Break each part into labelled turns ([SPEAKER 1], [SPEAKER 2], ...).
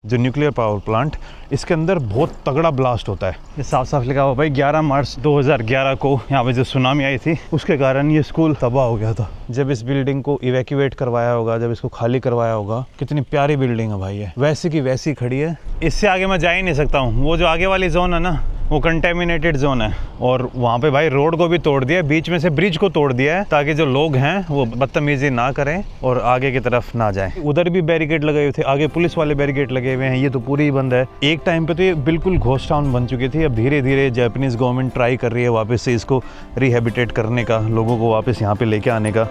[SPEAKER 1] जो nuclear power plant, इसके अंदर बहुत तगड़ा ब्लास्ट होता है। ये साफ साफ लिखा हुआ भाई 11 मार्च 2011 को यहाँ पे जो सुनामी आई थी उसके कारण ये स्कूल तबाह हो गया था। जब इस बिल्डिंग को इवैक्यूएट करवाया होगा, जब इसको खाली करवाया होगा, कितनी प्यारी बिल्डिंग है भाई, है वैसी की वैसी खड़ी है। इससे आगे मैं जा ही नहीं सकता हूँ। वो जो आगे वाली जोन है ना, वो कंटेमिनेटेड जोन है और वहाँ पे भाई रोड को भी तोड़ दिया है, बीच में से ब्रिज को तोड़ दिया है ताकि जो लोग हैं वो बदतमीजी ना करें और आगे की तरफ ना जाएं। उधर भी बैरिकेड लगे हुए थे, आगे पुलिस वाले बैरिकेड लगे हुए हैं, ये तो पूरी ही बंद है। एक टाइम पे तो ये बिल्कुल घोस्ट टाउन बन चुकी थी। अब धीरे धीरे जापानीज गवर्नमेंट ट्राई कर रही है वापस से इसको रिहेबिटेट करने का, लोगों को वापस यहाँ पे लेके आने का।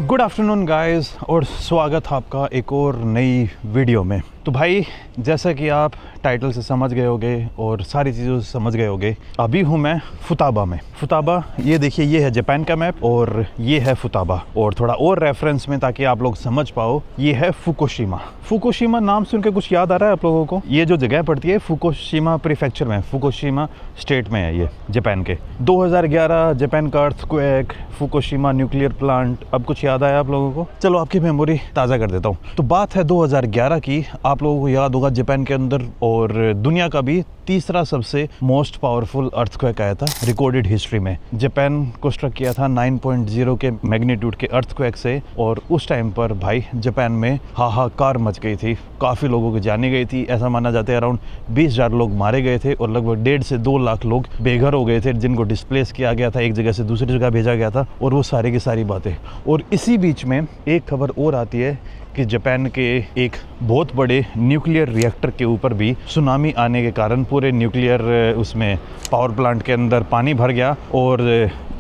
[SPEAKER 1] गुड आफ्टरनून गाइस और स्वागत आपका एक और नई वीडियो में। तो भाई जैसा कि आप टाइटल से समझ गए होंगे और सारी चीज़ों से समझ गए होंगे, अभी हूँ मैं फुताबा में। फुताबा, ये देखिए, ये है जापान का मैप और ये है फुताबा। और थोड़ा और रेफरेंस में ताकि आप लोग समझ पाओ, ये है फुकुशिमा। फुकुशिमा नाम सुन के कुछ याद आ रहा है आप लोगों को? ये जो जगह पड़ती है फुकुशिमा प्रीफेक्चर में, फुकुशिमा स्टेट में है ये जापान के। 2011 जापान का अर्थक्वेक, फुकुशिमा न्यूक्लियर प्लांट, अब कुछ याद आया आप लोगों को? चलो आपकी मेमोरी ताज़ा कर देता हूँ। तो बात है 2011 की। आप लोगों को याद होगा जापान के अंदर और दुनिया का भी तीसरा सबसे मोस्ट पावरफुल अर्थक्वेक आया था रिकॉर्डेड हिस्ट्री में। जापान को स्ट्रक किया था 9.0 के मैग्नीट्यूड के अर्थक्वेक से और उस टाइम पर भाई जापान में हाहाकार मच गई थी। काफ़ी लोगों की जाने गई थी। ऐसा माना जाता है अराउंड 20,000 लोग मारे गए थे और लगभग 1.5 से 2 लाख लोग बेघर हो गए थे, जिनको डिस्प्लेस किया गया था, एक जगह से दूसरी जगह भेजा गया था। और वो सारी की सारी बातें। और इसी बीच में एक खबर और आती है कि जापान के एक बहुत बड़े न्यूक्लियर रिएक्टर के ऊपर भी सुनामी आने के कारण पूरे न्यूक्लियर उसमें पावर प्लांट के अंदर पानी भर गया और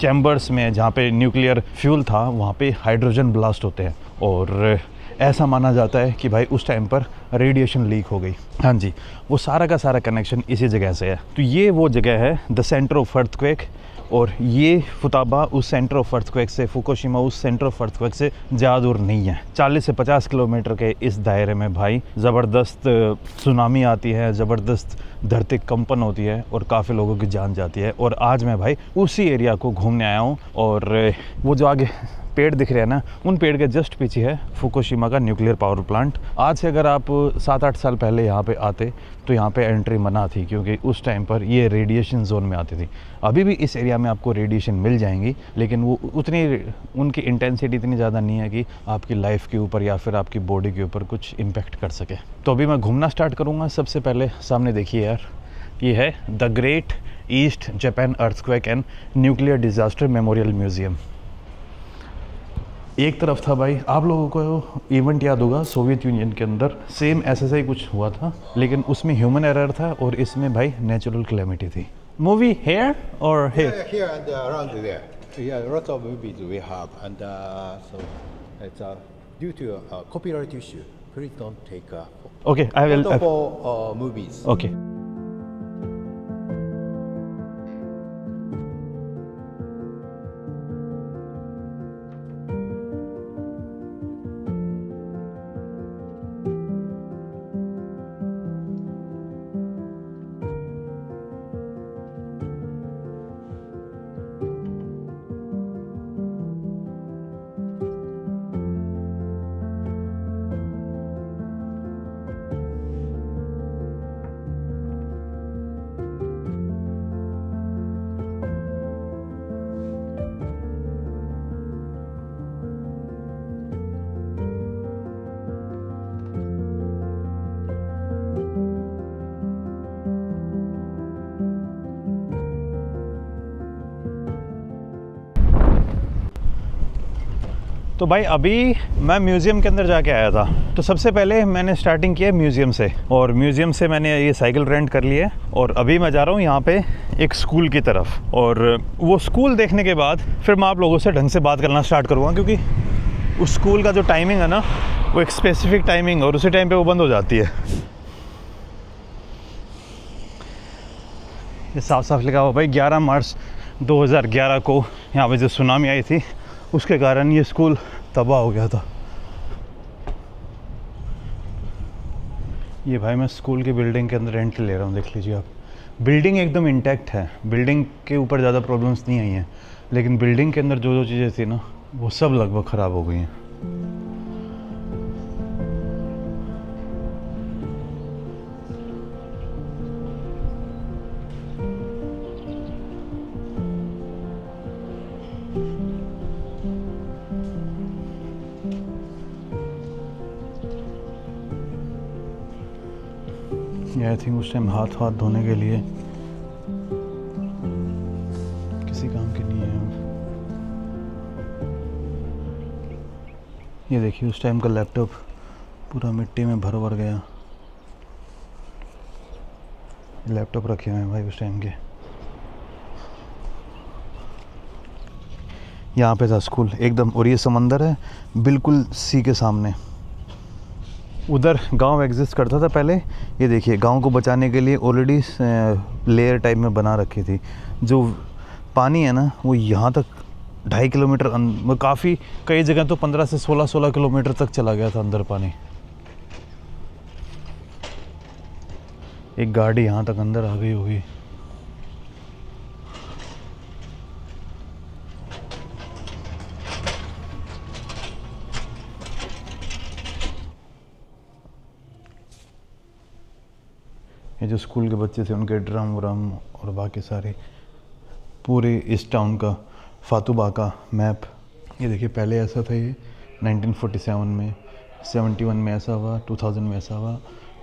[SPEAKER 1] चैम्बर्स में जहाँ पे न्यूक्लियर फ्यूल था वहाँ पे हाइड्रोजन ब्लास्ट होते हैं। और ऐसा माना जाता है कि भाई उस टाइम पर रेडिएशन लीक हो गई। हाँ जी, वो सारा का सारा कनेक्शन इसी जगह से है। तो ये वो जगह है द सेंटर ऑफ अर्थक्वेक, और ये फुताबा उस सेंटर ऑफ अर्थक्वेक से, फुकुशिमा उस सेंटर ऑफ अर्थक्वेक से ज़्यादा दूर नहीं है। 40 से 50 किलोमीटर के इस दायरे में भाई ज़बरदस्त सुनामी आती है, ज़बरदस्त धरती कंपन होती है और काफ़ी लोगों की जान जाती है। और आज मैं भाई उसी एरिया को घूमने आया हूँ और वो जो आगे पेड़ दिख रहे हैं ना, उन पेड़ के जस्ट पीछे है फुकुशिमा का न्यूक्लियर पावर प्लांट। आज से अगर आप 7-8 साल पहले यहाँ पे आते तो यहाँ पे एंट्री मना थी, क्योंकि उस टाइम पर ये रेडिएशन जोन में आती थी। अभी भी इस एरिया में आपको रेडिएशन मिल जाएंगी, लेकिन वो उतनी, उनकी इंटेंसिटी इतनी ज़्यादा नहीं है कि आपकी लाइफ के ऊपर या फिर आपकी बॉडी के ऊपर कुछ इम्पेक्ट कर सके। तो अभी मैं घूमना स्टार्ट करूँगा। सबसे पहले सामने देखिए यार, ये है the great east Japan earthquake and nuclear disaster memorial museum. एक तरफ था भाई, आप लोगों को इवेंट याद होगा सोवियत यूनियन के अंदर सेम ऐसा ही कुछ हुआ था, लेकिन उसमें ह्यूमन एरर था और इसमें भाई नेचुरल कैलेमिटी थी। Movie here or here?
[SPEAKER 2] Here and around there. Yeah, a lot of movies we have, and so it's due to copyright issue. Please don't take
[SPEAKER 1] Okay, I will.
[SPEAKER 2] photo for movies.
[SPEAKER 1] Okay. तो भाई अभी मैं museum के अंदर जाके आया था। तो सबसे पहले मैंने स्टार्टिंग किया म्यूज़ियम से, और म्यूज़ियम से मैंने ये साइकिल रेंट कर ली है और अभी मैं जा रहा हूँ यहाँ पे एक स्कूल की तरफ। और वो स्कूल देखने के बाद फिर मैं आप लोगों से ढंग से बात करना स्टार्ट करूँगा, क्योंकि उस स्कूल का जो टाइमिंग है ना, वो एक स्पेसिफिक टाइमिंग और उसी टाइम पर वो बंद हो जाती है। ये साफ साफ लिखा हुआ भाई 11 मार्च 2011 को यहाँ पे जो सुनामी आई थी उसके कारण ये स्कूल तबाह हो गया था। ये भाई मैं स्कूल की बिल्डिंग के अंदर एंट्री ले रहा हूँ, देख लीजिए आप। बिल्डिंग एकदम इंटैक्ट है, बिल्डिंग के ऊपर ज़्यादा प्रॉब्लम्स नहीं आई हैं, लेकिन बिल्डिंग के अंदर जो जो चीज़ें थी ना वो सब लगभग ख़राब हो गई हैं। ये आई थिंक उस टाइम हाथ धोने के लिए, किसी काम के नहीं है। ये देखिए उस टाइम का लैपटॉप पूरा मिट्टी में भर गया। लैपटॉप रखे हुए हैं भाई उस टाइम के। यहाँ पे था स्कूल एकदम, और ये समंदर है बिल्कुल सी के सामने। उधर गांव एग्जिस्ट करता था पहले। ये देखिए गांव को बचाने के लिए ऑलरेडी लेयर टाइप में बना रखी थी। जो पानी है ना वो यहाँ तक 2.5 किलोमीटर, काफ़ी कई जगह तो 15 से 16 किलोमीटर तक चला गया था अंदर पानी। एक गाड़ी यहाँ तक अंदर आ गई होगी। ये जो स्कूल के बच्चे थे उनके ड्रम व्रम और बाकी सारे, पूरे इस टाउन का फातुबा का मैप। ये देखिए पहले ऐसा था, ये 1947 में, 71 में ऐसा हुआ, 2000 में ऐसा हुआ,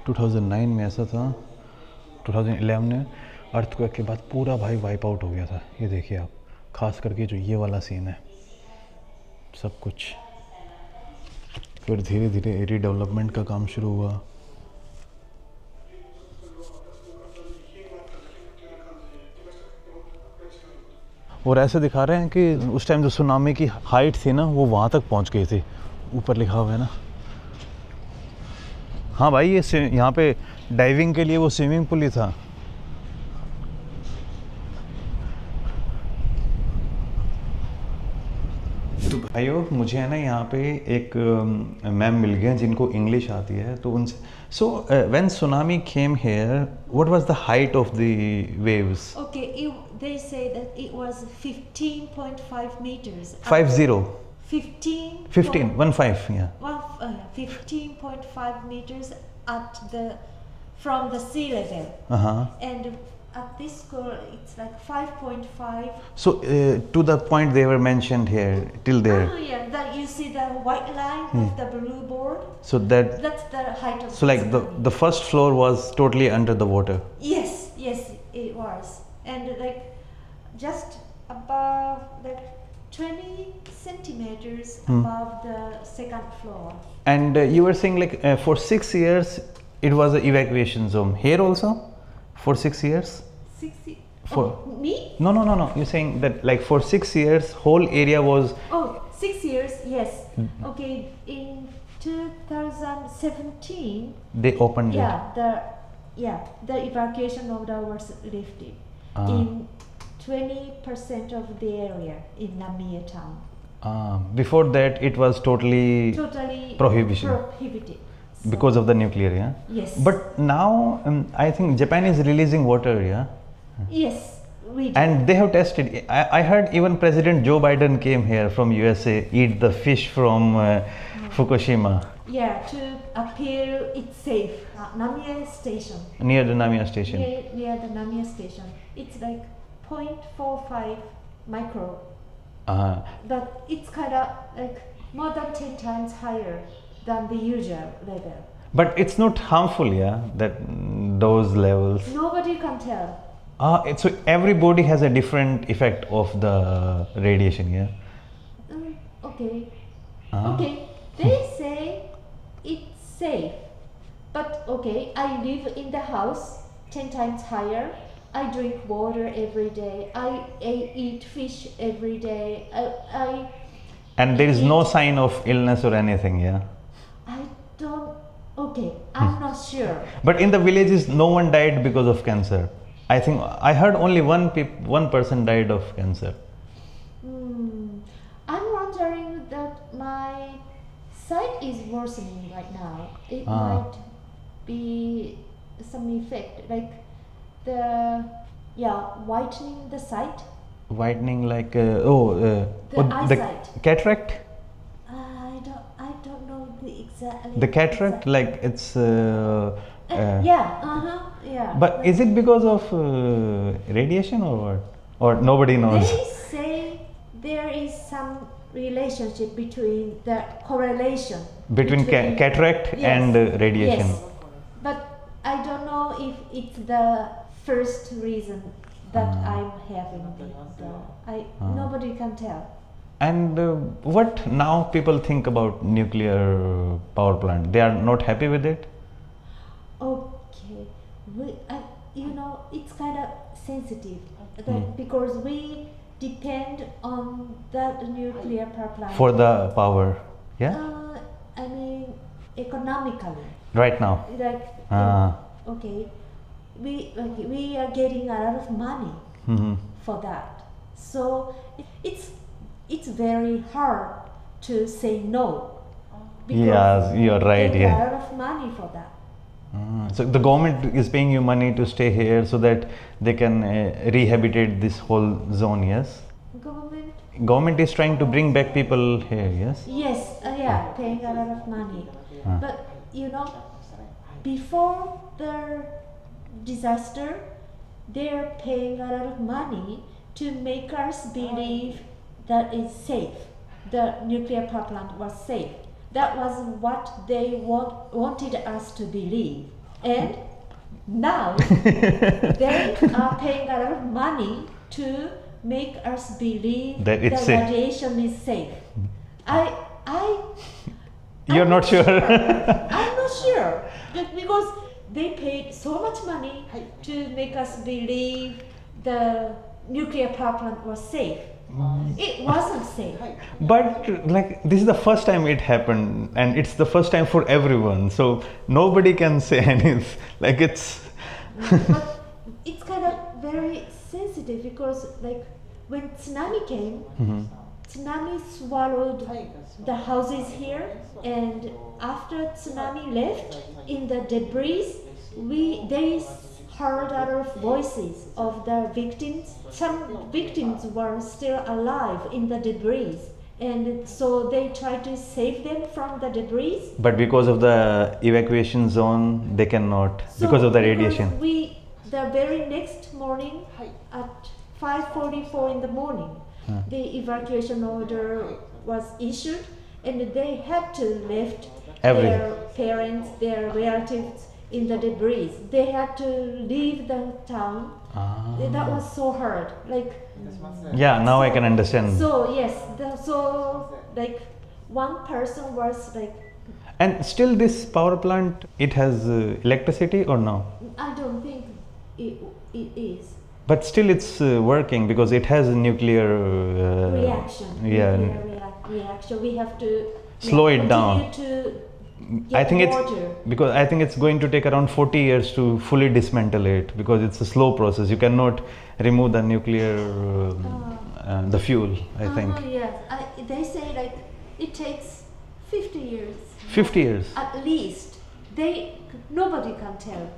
[SPEAKER 1] 2009 में ऐसा था, 2011 में अर्थक्वेक के बाद पूरा भाई वाइप आउट हो गया था। ये देखिए आप, खास करके जो ये वाला सीन है सब कुछ। फिर धीरे धीरे एरिया डेवलपमेंट का काम शुरू हुआ। और ऐसे दिखा रहे हैं कि उस टाइम जो सुनामी की हाइट थी ना वो वहाँ तक पहुँच गई थी, ऊपर लिखा हुआ है ना। हाँ भाई ये यहाँ पे डाइविंग के लिए वो स्विमिंग पूल ही था। तो भाइयों मुझे है ना यहाँ पे एक मैम मिल गए जिनको इंग्लिश आती है, तो उनसे, so when tsunami came here what was the height of the waves?
[SPEAKER 3] Okay, they say that it was 15.5 meters.
[SPEAKER 1] 50
[SPEAKER 3] 15.
[SPEAKER 1] 15 yeah.
[SPEAKER 3] 15.5 meters from the sea level. And at this school it's like 5.5.
[SPEAKER 1] So to the point they were mentioned here till there.
[SPEAKER 3] Oh yeah, that you see the white line of the blue board.
[SPEAKER 1] So
[SPEAKER 3] that's the height of.
[SPEAKER 1] So like the first floor was totally under the water.
[SPEAKER 3] Yes, it was, and like just above, like 20 centimeters above the second floor.
[SPEAKER 1] And you were saying like for 6 years it was an evacuation zone. Here also for 6 years?
[SPEAKER 3] Me?
[SPEAKER 1] No. You're saying that like for 6 years whole area was.
[SPEAKER 3] Oh, 6 years, yes. Okay, in 2017
[SPEAKER 1] they opened it.
[SPEAKER 3] The evacuation order was lifted in 20% of the area in Namia town.
[SPEAKER 1] Before that it was totally
[SPEAKER 3] prohibited.
[SPEAKER 1] Because of the nuclear, yeah?
[SPEAKER 3] Yes.
[SPEAKER 1] But now I think Japan is releasing water, yeah?
[SPEAKER 3] Yes, we do.
[SPEAKER 1] And they have tested. I heard even President Joe Biden came here from USA, eat the fish from Fukushima.
[SPEAKER 3] Yeah, to appear it's safe. Namiya station.
[SPEAKER 1] Near the Namiya station.
[SPEAKER 3] Near the Namiya station. It's like 0.45 micro. But it's kind of like more than 10 times higher than the usual level.
[SPEAKER 1] But it's not harmful, yeah, that those levels.
[SPEAKER 3] Nobody can tell.
[SPEAKER 1] So everybody has a different effect of the radiation, yeah?
[SPEAKER 3] Okay. Okay, they say it's safe. But okay, I live in the house 10 times higher. I drink water every day. I eat fish every day.
[SPEAKER 1] And there is no sign of illness or anything, yeah?
[SPEAKER 3] I'm not sure.
[SPEAKER 1] But in the villages, no one died because of cancer. I think I heard only one person died of cancer.
[SPEAKER 3] I'm wondering that my sight is worsening right now. It might be some effect, like whitening the sight.
[SPEAKER 1] Whitening like
[SPEAKER 3] the eyesight.
[SPEAKER 1] The cataract.
[SPEAKER 3] I don't know the exact.
[SPEAKER 1] The cataract, like it's. But is it because of radiation or what? Or nobody knows?
[SPEAKER 3] They say there is some relationship between the correlation
[SPEAKER 1] between cataract and radiation.
[SPEAKER 3] Yes. But I don't know if it's the first reason that I'm having nobody can tell.
[SPEAKER 1] And what now people think about nuclear power plant? They are not happy with it?
[SPEAKER 3] Okay, it's kind of sensitive because we depend on that nuclear power plant
[SPEAKER 1] For the power, yeah?
[SPEAKER 3] I mean, economically.
[SPEAKER 1] Right now.
[SPEAKER 3] Okay, we are getting a lot of money for that, so it's very hard to say no because
[SPEAKER 1] Yes, you're right.
[SPEAKER 3] we get
[SPEAKER 1] Yeah.
[SPEAKER 3] a lot of money for that.
[SPEAKER 1] So the government is paying you money to stay here so that they can rehabilitate this whole zone. Yes. Government is trying to bring back people here. Yes.
[SPEAKER 3] Yes, paying a lot of money, but before the disaster, they're paying a lot of money to make us believe that it's safe. The nuclear power plant was safe. That was what they wanted us to believe. And now they are paying a lot of money to make us believe
[SPEAKER 1] that it's
[SPEAKER 3] the
[SPEAKER 1] safe.
[SPEAKER 3] radiation is safe.
[SPEAKER 1] You're
[SPEAKER 3] I'm
[SPEAKER 1] not sure.
[SPEAKER 3] I'm not sure because they paid so much money to make us believe the nuclear power plant was safe. It wasn't safe.
[SPEAKER 1] But like this is the first time it happened, and it's the first time for everyone. So nobody can say anything. Like it's.
[SPEAKER 3] But it's kind of very sensitive because like when tsunami came, tsunami swallowed the houses here, and after tsunami left, in the debris, they heard a lot of voices of the victims. Some victims were still alive in the debris, and so they tried to save them from the debris.
[SPEAKER 1] But because of the evacuation zone, they cannot because of the radiation.
[SPEAKER 3] The very next morning at 5:44 in the morning, the evacuation order was issued, and they had to lift their parents, their relatives in the debris. They had to leave the town. That was so hard.
[SPEAKER 1] Yeah, now I can understand.
[SPEAKER 3] So yes, one person was like.
[SPEAKER 1] And still, this power plant, it has electricity or no?
[SPEAKER 3] I don't think it is.
[SPEAKER 1] But still, it's working because it has a nuclear
[SPEAKER 3] reaction.
[SPEAKER 1] Yeah.
[SPEAKER 3] Reaction. We have to
[SPEAKER 1] slow it down.
[SPEAKER 3] I think
[SPEAKER 1] it's going to take around 40 years to fully dismantle it because it's a slow process. You cannot remove the nuclear, the fuel. I think.
[SPEAKER 3] Yes, they say it takes 50 years.
[SPEAKER 1] 50 years.
[SPEAKER 3] At least. Nobody can tell.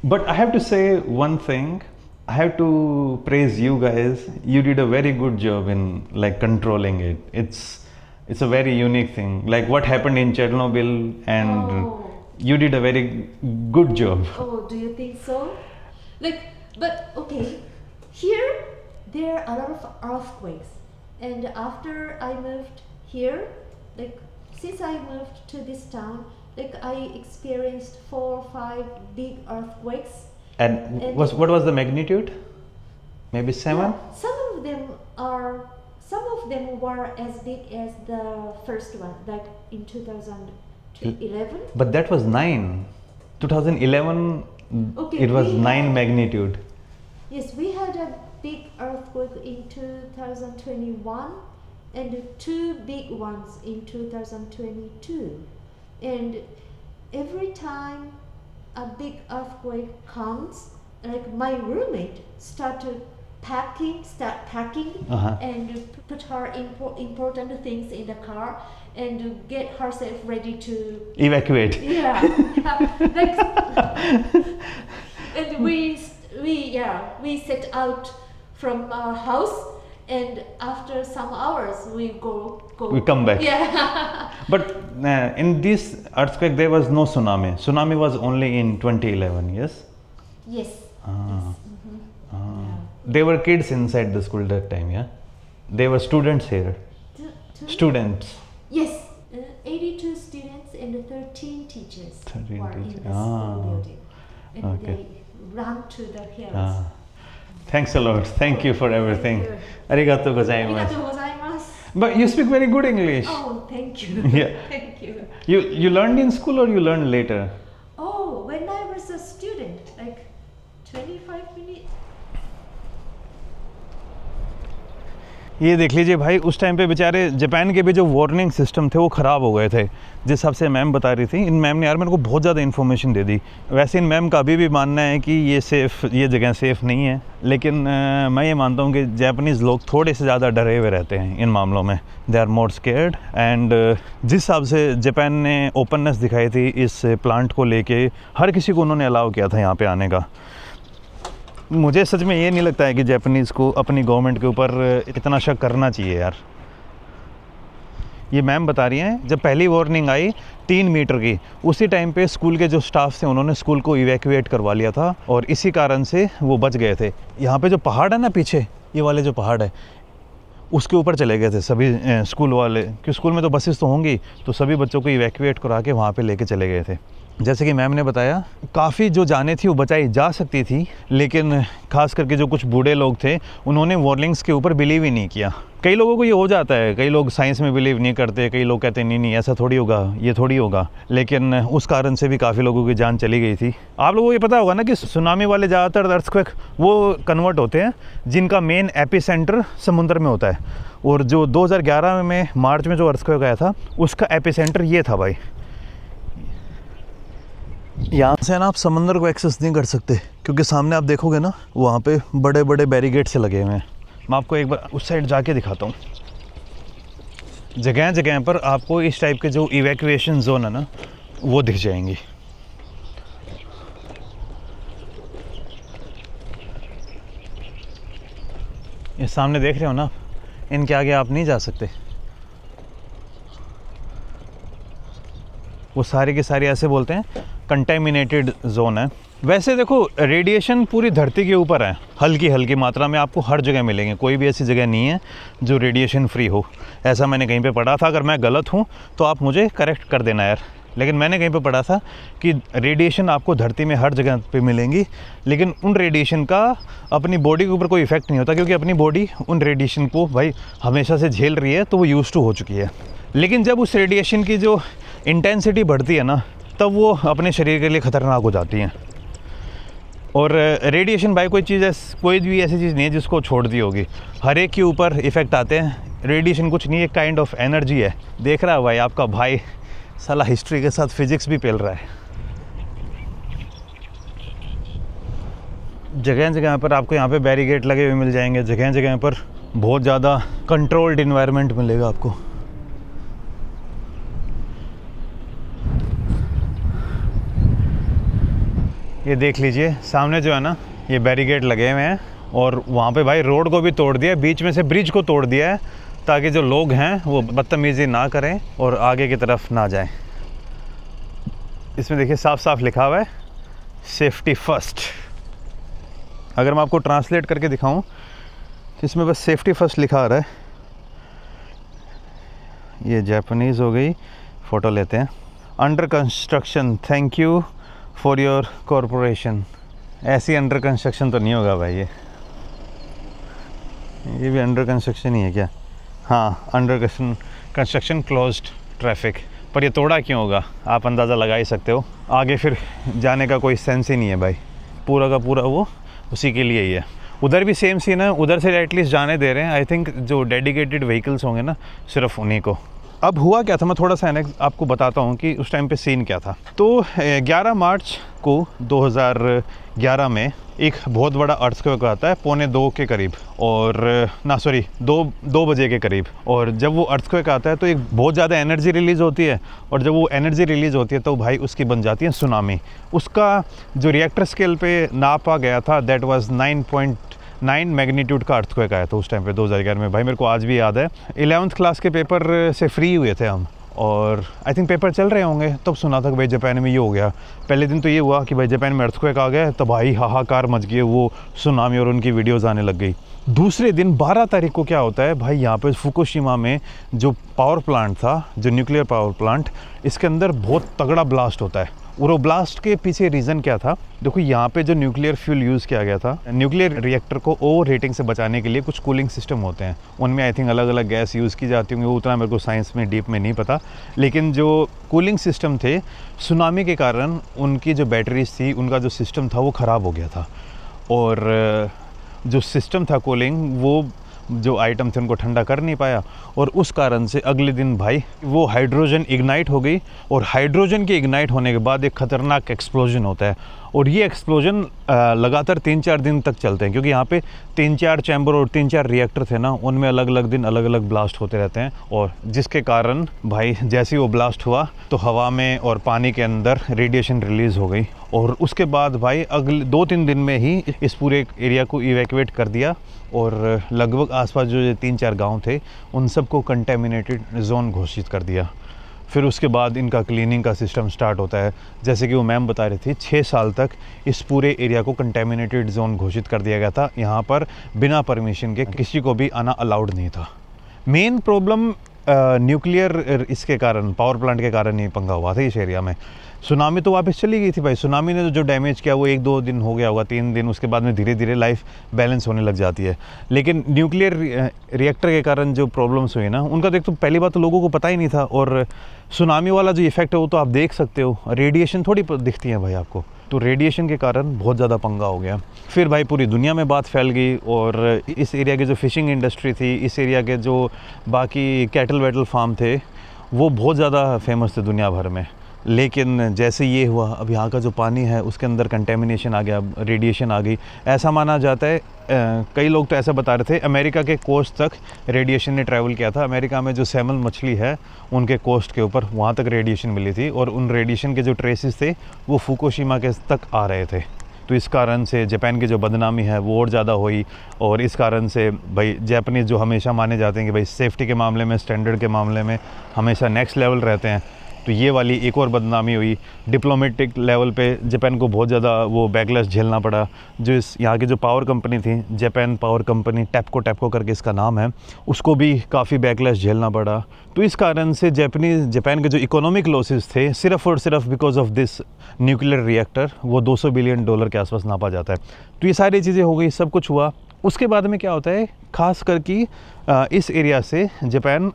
[SPEAKER 1] But I have to say one thing. I have to praise you guys. You did a very good job in controlling it. It's a very unique thing. Like what happened in Chernobyl, and you did a very good job.
[SPEAKER 3] Oh, do you think so? But okay, here there are a lot of earthquakes, and after I moved here, since I moved to this town, I experienced 4 or 5 big earthquakes.
[SPEAKER 1] And what was the magnitude? Maybe 7?
[SPEAKER 3] Yeah, some of them were as big as the first one, in 2011.
[SPEAKER 1] But that was 9. 2011,
[SPEAKER 3] okay,
[SPEAKER 1] it was 9 magnitude.
[SPEAKER 3] Yes, we had a big earthquake in 2021 and 2 big ones in 2022. And every time a big earthquake comes, my roommate start packing and put her important things in the car and get herself ready to
[SPEAKER 1] evacuate.
[SPEAKER 3] Yeah, and we set out from our house, and after some hours we come back. Yeah.
[SPEAKER 1] But in this earthquake there was no tsunami. Tsunami was only in 2011. Yes.
[SPEAKER 3] Yes.
[SPEAKER 1] Yes. They were kids inside the school that time. Yeah. They were students here. Students.
[SPEAKER 3] Yes. 82 students and 13 teachers were in the school building. and
[SPEAKER 1] Okay.
[SPEAKER 3] they run to the hills.
[SPEAKER 1] Thanks a lot. Thank you for everything. Arigatou gozaimasu.
[SPEAKER 3] Arigatou gozaimasu.
[SPEAKER 1] But you speak very good English.
[SPEAKER 3] Oh, thank you.
[SPEAKER 1] Yeah.
[SPEAKER 3] Thank you.
[SPEAKER 1] You learned in school or you learned later?
[SPEAKER 3] Oh, when I was a student, like 25 minutes.
[SPEAKER 1] ये देख लीजिए भाई, उस time पे बेचारे Japan के भी जो वार्निंग सिस्टम थे वो ख़राब हो गए थे, जिस हिसाब से मैम बता रही थी। इन मैम ने यार मेरे को बहुत ज़्यादा इन्फॉर्मेशन दे दी। वैसे इन मैम का अभी भी मानना है कि ये जगह सेफ़ नहीं है, लेकिन मैं ये मानता हूँ कि जापानीज़ लोग थोड़े से ज़्यादा डरे हुए रहते हैं इन मामलों में। They are more scared. And जिस हिसाब से जापान ने ओपननेस दिखाई थी इस प्लांट को लेके, हर किसी को उन्होंने अलाउ किया था यहाँ पे आने का। मुझे सच में ये नहीं लगता है कि जापानीज़ को अपनी गवर्नमेंट के ऊपर इतना शक करना चाहिए यार। ये मैम बता रही हैं जब पहली वार्निंग आई 3 मीटर की, उसी टाइम पे स्कूल के जो स्टाफ थे उन्होंने स्कूल को इवैक्यूएट करवा लिया था और इसी कारण से वो बच गए थे। यहाँ पे जो पहाड़ है ना पीछे, ये वाले जो पहाड़ है उसके ऊपर चले गए थे सभी स्कूल वाले, क्योंकि स्कूल में तो बसेस तो होंगी, तो सभी बच्चों को इवैक्यूएट करा के वहाँ पे लेके चले गए थे। जैसे कि मैम ने बताया काफ़ी जो जानें थी वो बचाई जा सकती थी, लेकिन खास करके जो कुछ बूढ़े लोग थे उन्होंने वार्निंग्स के ऊपर बिलीव ही नहीं किया। कई लोगों को ये हो जाता है, कई लोग साइंस में बिलीव नहीं करते, कई लोग कहते नहीं नहीं ऐसा थोड़ी होगा, ये थोड़ी होगा, लेकिन उस कारण से भी काफ़ी लोगों की जान चली गई थी। आप लोगों को ये पता होगा ना कि सुनामी वाले ज़्यादातर अर्थक्वेक वो कन्वर्ट होते हैं जिनका मेन एपिसेंटर समुद्र में होता है, और जो 2011 में मार्च में जो अर्थक्वेक आया था उसका एपिसेंटर ये था भाई। यहाँ से ना आप समंदर को एक्सेस नहीं कर सकते, क्योंकि सामने आप देखोगे ना वहाँ पे बड़े बड़े बैरिकेड से लगे हुए हैं। मैं आपको एक बार उस साइड जाके दिखाता हूँ। जगह जगह पर आपको इस टाइप के जो इवैक्यूएशन जोन है ना वो दिख जाएंगी। ये सामने देख रहे हो ना, इनके आगे आप नहीं जा सकते। वो सारी की सारी ऐसे बोलते हैं कंटेमिनेटेड जोन है। वैसे देखो रेडिएशन पूरी धरती के ऊपर है, हल्की हल्की मात्रा में आपको हर जगह मिलेंगे, कोई भी ऐसी जगह नहीं है जो रेडिएशन फ्री हो। ऐसा मैंने कहीं पे पढ़ा था, अगर मैं गलत हूँ तो आप मुझे करेक्ट कर देना यार, लेकिन मैंने कहीं पे पढ़ा था कि रेडिएशन आपको धरती में हर जगह पे मिलेंगी, लेकिन उन रेडिएशन का अपनी बॉडी के ऊपर कोई इफ़ेक्ट नहीं होता, क्योंकि अपनी बॉडी उन रेडिएशन को भाई हमेशा से झेल रही है, तो वो यूज़ टू हो चुकी है। लेकिन जब उस रेडिएशन की जो इंटेंसिटी बढ़ती है ना, तब वो अपने शरीर के लिए ख़तरनाक हो जाती हैं। और रेडिएशन भाई कोई चीज़ कोई भी ऐसी चीज़ नहीं है जिसको छोड़ दी होगी, हर एक के ऊपर इफ़ेक्ट आते हैं। रेडिएशन कुछ नहीं, एक काइंड ऑफ एनर्जी है। देख रहा है भाई आपका भाई साला हिस्ट्री के साथ फिजिक्स भी पेल रहा है। जगह जगह पर आपको यहाँ पे बैरिकेड लगे हुए मिल जाएंगे, जगह जगह पर बहुत ज़्यादा कंट्रोल्ड इन्वायरमेंट मिलेगा आपको। ये देख लीजिए सामने जो है ना ये बैरिकेड लगे हुए हैं, और वहाँ पे भाई रोड को भी तोड़ दिया है, बीच में से ब्रिज को तोड़ दिया है ताकि जो लोग हैं वो बदतमीज़ी ना करें और आगे की तरफ ना जाएं। इसमें देखिए साफ साफ लिखा हुआ है सेफ्टी फर्स्ट। अगर मैं आपको ट्रांसलेट करके दिखाऊं तो इसमें बस सेफ्टी फर्स्ट लिखा आ रहा है। ये जापानीज़ हो गई, फ़ोटो लेते हैं। Under construction, thank you for your corporation. ऐसी अंडर कंस्ट्रक्शन तो नहीं होगा भाई, ये भी अंडर कंस्ट्रक्शन ही है क्या? हाँ, अंडर कंस्ट्रक्शन क्लोज्ड ट्रैफिक। पर ये तोड़ा क्यों होगा आप अंदाज़ा लगा ही सकते हो। आगे फिर जाने का कोई सेंस ही नहीं है भाई, पूरा का पूरा वो उसी के लिए ही है। उधर भी सेम सीन है, उधर से एटलीस्ट जाने दे रहे हैं। आई थिंक जो डेडिकेटेड व्हीकल्स होंगे ना सिर्फ उन्हीं को। अब हुआ क्या था, मैं थोड़ा सा आपको बताता हूँ कि उस टाइम पे सीन क्या था। तो 11 मार्च को 2011 में एक बहुत बड़ा अर्थक्वेक आता है 1:45 के करीब, और ना सॉरी 2 बजे के करीब। और जब वो अर्थक्वेक आता है तो एक बहुत ज़्यादा एनर्जी रिलीज़ होती है, और जब वो एनर्जी रिलीज़ होती है तो भाई उसकी बन जाती है सुनामी। उसका जो रिएक्टर स्केल पे नापा गया था दैट वाज 9.9 मैग्नीट्यूड का अर्थक्वेक आया था उस टाइम पे 2011 में। भाई मेरे को आज भी याद है, 11th क्लास के पेपर से फ्री हुए थे हम, और आई थिंक पेपर चल रहे होंगे तब सुना था कि भाई जापान में ये हो गया। पहले दिन तो ये हुआ कि भाई जापान में अर्थक्वेक आ गया, तब भाई हाहाकार मच गया, वो सुनामी और उनकी वीडियोज़ आने लग गई। दूसरे दिन 12 तारीख को क्या होता है भाई, यहाँ पे फुकुशिमा में जो पावर प्लांट था, जो न्यूक्लियर पावर प्लांट, इसके अंदर बहुत तगड़ा ब्लास्ट होता है। और वो ब्लास्ट के पीछे रीज़न क्या था? देखो यहाँ पे जो न्यूक्लियर फ्यूल यूज़ किया गया था, न्यूक्लियर रिएक्टर को ओवर हीटिंग से बचाने के लिए कुछ कूलिंग सिस्टम होते हैं, उनमें आई थिंक अलग अलग गैस यूज़ की जाती होंगी, उतना मेरे को साइंस में डीप में नहीं पता। लेकिन जो कूलिंग सिस्टम थे, सुनामी के कारण उनकी जो बैटरीज थी, उनका जो सिस्टम था वो ख़राब हो गया था। और जो सिस्टम था कूलिंग, वो जो आइटम थे उनको ठंडा कर नहीं पाया, और उस कारण से अगले दिन भाई वो हाइड्रोजन इग्नाइट हो गई। और हाइड्रोजन के इग्नाइट होने के बाद एक ख़तरनाक एक्सप्लोजन होता है, और ये एक्सप्लोजन लगातार 3-4 दिन तक चलते हैं, क्योंकि यहाँ पे 3-4 चैम्बर और 3-4 रिएक्टर थे ना, उनमें अलग अलग दिन अलग अलग ब्लास्ट होते रहते हैं। और जिसके कारण भाई जैसे ही वो ब्लास्ट हुआ तो हवा में और पानी के अंदर रेडिएशन रिलीज़ हो गई, और उसके बाद भाई अगले 2-3 दिन में ही इस पूरे एरिया को इवैक्यूएट कर दिया, और लगभग आसपास जो 3-4 गांव थे उन सबको कंटेमिनेटेड जोन घोषित कर दिया। फिर उसके बाद इनका क्लीनिंग का सिस्टम स्टार्ट होता है। जैसे कि वो मैम बता रही थी, 6 साल तक इस पूरे एरिया को कंटेमिनेटेड जोन घोषित कर दिया गया था। यहाँ पर बिना परमिशन के किसी को भी आना अलाउड नहीं था। मेन प्रॉब्लम न्यूक्लियर इसके कारण, पावर प्लांट के कारण ही पंगा हुआ था इस एरिया में। सुनामी तो वापस चली गई थी भाई, सुनामी ने जो डैमेज किया वो 1-2 दिन हो गया होगा, 3 दिन, उसके बाद में धीरे धीरे लाइफ बैलेंस होने लग जाती है। लेकिन न्यूक्लियर रिएक्टर के कारण जो प्रॉब्लम्स हुई ना, उनका देख तो पहली बात तो लोगों को पता ही नहीं था, और सुनामी वाला जो इफेक्ट है वो तो आप देख सकते हो, रेडिएशन थोड़ी दिखती है भाई आपको, तो रेडिएशन के कारण बहुत ज़्यादा पंगा हो गया। फिर भाई पूरी दुनिया में बात फैल गई, और इस एरिया की जो फिशिंग इंडस्ट्री थी, इस एरिया के जो बाकी कैटल वेटल फार्म थे, वो बहुत ज़्यादा फेमस थे दुनिया भर में। लेकिन जैसे ये हुआ, अब यहाँ का जो पानी है उसके अंदर कंटेमिनेशन आ गया, रेडिएशन आ गई। ऐसा माना जाता है, कई लोग तो ऐसा बता रहे थे, अमेरिका के कोस्ट तक रेडिएशन ने ट्रैवल किया था। अमेरिका में जो सैमन मछली है उनके कोस्ट के ऊपर, वहाँ तक रेडिएशन मिली थी, और उन रेडिएशन के जो ट्रेसेस थे वो फुकुशिमा के तक आ रहे थे। तो इस कारण से जापान की जो बदनामी है वो और ज़्यादा हुई, और इस कारण से भाई जापानीज़ जो हमेशा माने जाते हैं कि भाई सेफ्टी के मामले में, स्टैंडर्ड के मामले में हमेशा नेक्स्ट लेवल रहते हैं, तो ये वाली एक और बदनामी हुई। डिप्लोमेटिक लेवल पे जापान को बहुत ज़्यादा वो बैकलैश झेलना पड़ा। जो इस यहाँ की जो पावर कंपनी थी, जापान पावर कंपनी, टैपको करके इसका नाम है, उसको भी काफ़ी बैकलैश झेलना पड़ा। तो इस कारण से जापान के जो इकोनॉमिक लॉसेस थे, सिर्फ और सिर्फ because of this nuclear reactor, वो $200 बिलियन के आसपास नापा जाता है। तो ये सारी चीज़ें हो गई, सब कुछ हुआ। उसके बाद में क्या होता है, ख़ास करके इस एरिया से जापान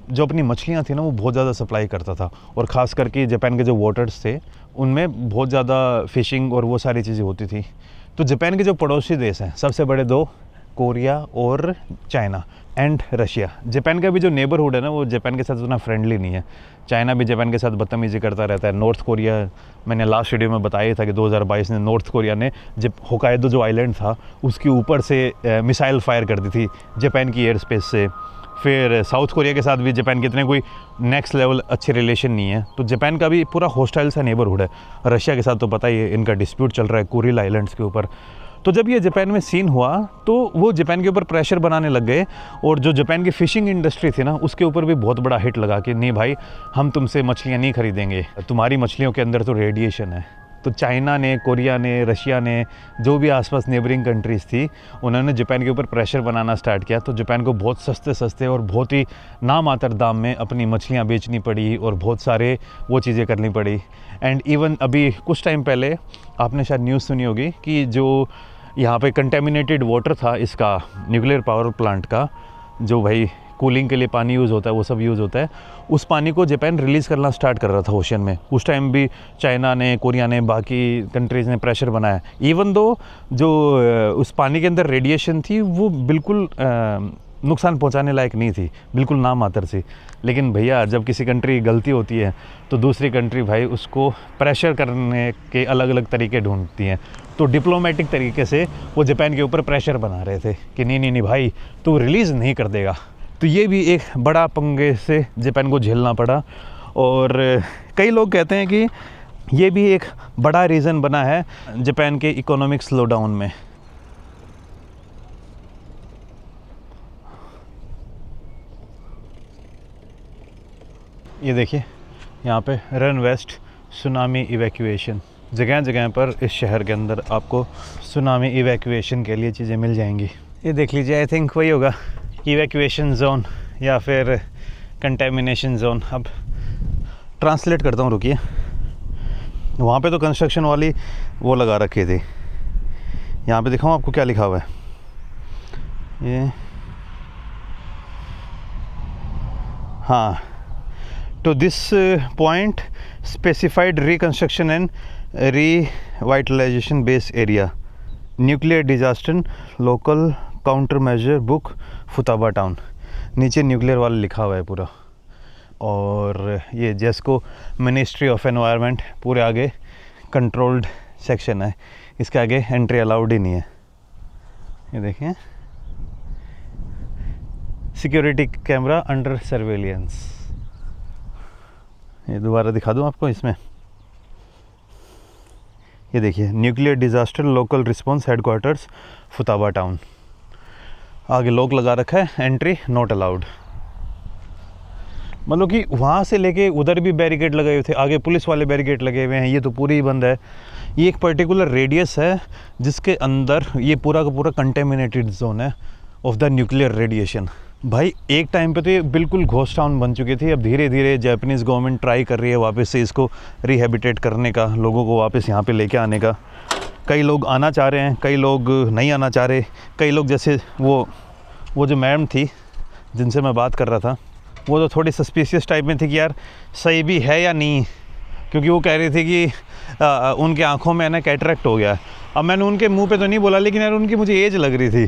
[SPEAKER 1] जो अपनी मछलियाँ थी ना वो बहुत ज़्यादा सप्लाई करता था, और ख़ास करके जापान के जो वाटर्स थे उनमें बहुत ज़्यादा फ़िशिंग और वो सारी चीज़ें होती थी। तो जापान के जो पड़ोसी देश हैं, सबसे बड़े 2, कोरिया और चाइना एंड रशिया। जापान का भी जो नेबरहुड है ना, वो जापान के साथ उतना फ्रेंडली नहीं है। चाइना भी जापान के साथ बदतमीजी करता रहता है। नॉर्थ कोरिया, मैंने लास्ट वीडियो में बताया था कि 2022 में नॉर्थ कोरिया ने जब होकाइडो जो आइलैंड था उसके ऊपर से मिसाइल फायर कर दी थी जापान की एयर स्पेस से। फिर साउथ कोरिया के साथ भी जापान के इतने कोई नेक्स्ट लेवल अच्छे रिलेशन नहीं है, तो जापान का भी पूरा हॉस्टाइल सा नेबरहुड है। रशिया के साथ तो पता ही है, इनका डिस्प्यूट चल रहा है कुरिल आइलैंड्स के ऊपर। तो जब ये जापान में सीन हुआ तो वो जापान के ऊपर प्रेशर बनाने लग गए, और जो जापान की फ़िशिंग इंडस्ट्री थी ना उसके ऊपर भी बहुत बड़ा हिट लगा कि नहीं भाई, हम तुमसे मछलियाँ नहीं खरीदेंगे, तुम्हारी मछलियों के अंदर तो रेडिएशन है। तो चाइना ने, कोरिया ने, रशिया ने, जो भी आसपास नेबरिंग कंट्रीज़ थी, उन्होंने जापान के ऊपर प्रेशर बनाना स्टार्ट किया। तो जापान को बहुत सस्ते और बहुत ही नामात्र दाम में अपनी मछलियाँ बेचनी पड़ी, और बहुत सारे वो चीज़ें करनी पड़ी। एंड इवन अभी कुछ टाइम पहले आपने शायद न्यूज़ सुनी होगी कि जो यहाँ पे कंटेमिनेटेड वाटर था इसका न्यूक्लियर पावर प्लांट का, जो भाई कूलिंग के लिए पानी यूज़ होता है, वो सब यूज़ होता है, उस पानी को जापान रिलीज़ करना स्टार्ट कर रहा था ओशन में। उस टाइम भी चाइना ने, कोरिया ने, बाकी कंट्रीज़ ने प्रेशर बनाया। इवन दो जो उस पानी के अंदर रेडिएशन थी वो बिल्कुल नुकसान पहुंचाने लायक नहीं थी, बिल्कुल नामात्र सी। लेकिन भैया जब किसी कंट्री की गलती होती है तो दूसरी कंट्री भाई उसको प्रेशर करने के अलग अलग तरीके ढूंढती हैं। तो डिप्लोमेटिक तरीके से वो जापान के ऊपर प्रेशर बना रहे थे कि नहीं भाई, तो रिलीज़ नहीं कर देगा। तो ये भी एक बड़ा पंगे से जापान को झेलना पड़ा। और कई लोग कहते हैं कि ये भी एक बड़ा रीज़न बना है जापान के इकोनॉमिक स्लोडाउन में। ये देखिए यहाँ पे रन वेस्ट सुनामी इवैक्यूएशन, जगह जगह पर इस शहर के अंदर आपको सुनामी इवैक्यूएशन के लिए चीज़ें मिल जाएंगी। ये देख लीजिए, आई थिंक वही होगा, इवैक्यूएशन जोन या फिर कंटेमिनेशन जोन। अब ट्रांसलेट करता हूँ, रुकिए। वहाँ पे तो कंस्ट्रक्शन वाली वो लगा रखी थी, यहाँ पे दिखाऊँ आपको क्या लिखा हुआ है। ये हाँ, to this point specified reconstruction and revitalization base area, nuclear disaster local countermeasure book Futaba town. नीचे न्यूक्लियर वाला लिखा हुआ है पूरा, और ये जेस्को मिनिस्ट्री ऑफ एनवायरनमेंट पूरे आगे कंट्रोल्ड सेक्शन है, इसके आगे एंट्री अलाउड ही नहीं है। ये देखिए, सिक्योरिटी कैमरा अंडर सर्वेलियंस। ये दोबारा दिखा दूं आपको इसमें, ये देखिए, nuclear disaster local response headquarters Futaba town. आगे लॉक लगा रखा है, एंट्री नॉट अलाउड। मतलब कि वहाँ से लेके उधर भी बैरिकेड लगे हुए थे, आगे पुलिस वाले बैरिकेड लगे हुए हैं, ये तो पूरी ही बंद है। ये एक पर्टिकुलर रेडियस है जिसके अंदर ये पूरा का पूरा कंटेमिनेटेड जोन है ऑफ द न्यूक्लियर रेडिएशन। भाई एक टाइम पे तो ये बिल्कुल घोस्ट टाउन बन चुकी थी, अब धीरे धीरे जापानीज़ गवर्नमेंट ट्राई कर रही है वापस से इसको रिहेबिटेट करने का, लोगों को वापस यहाँ पे लेके आने का। कई लोग आना चाह रहे हैं, कई लोग नहीं आना चाह रहे। कई लोग जैसे वो जो मैडम थी जिनसे मैं बात कर रहा था, वो तो थोड़ी सस्पिशियस टाइप में थी कि यार सही भी है या नहीं, क्योंकि वो कह रही थी कि उनके आँखों में ना कैटरेक्ट हो गया। अब मैंने उनके मुँह पे तो नहीं बोला, लेकिन यार उनकी मुझे एज लग रही थी।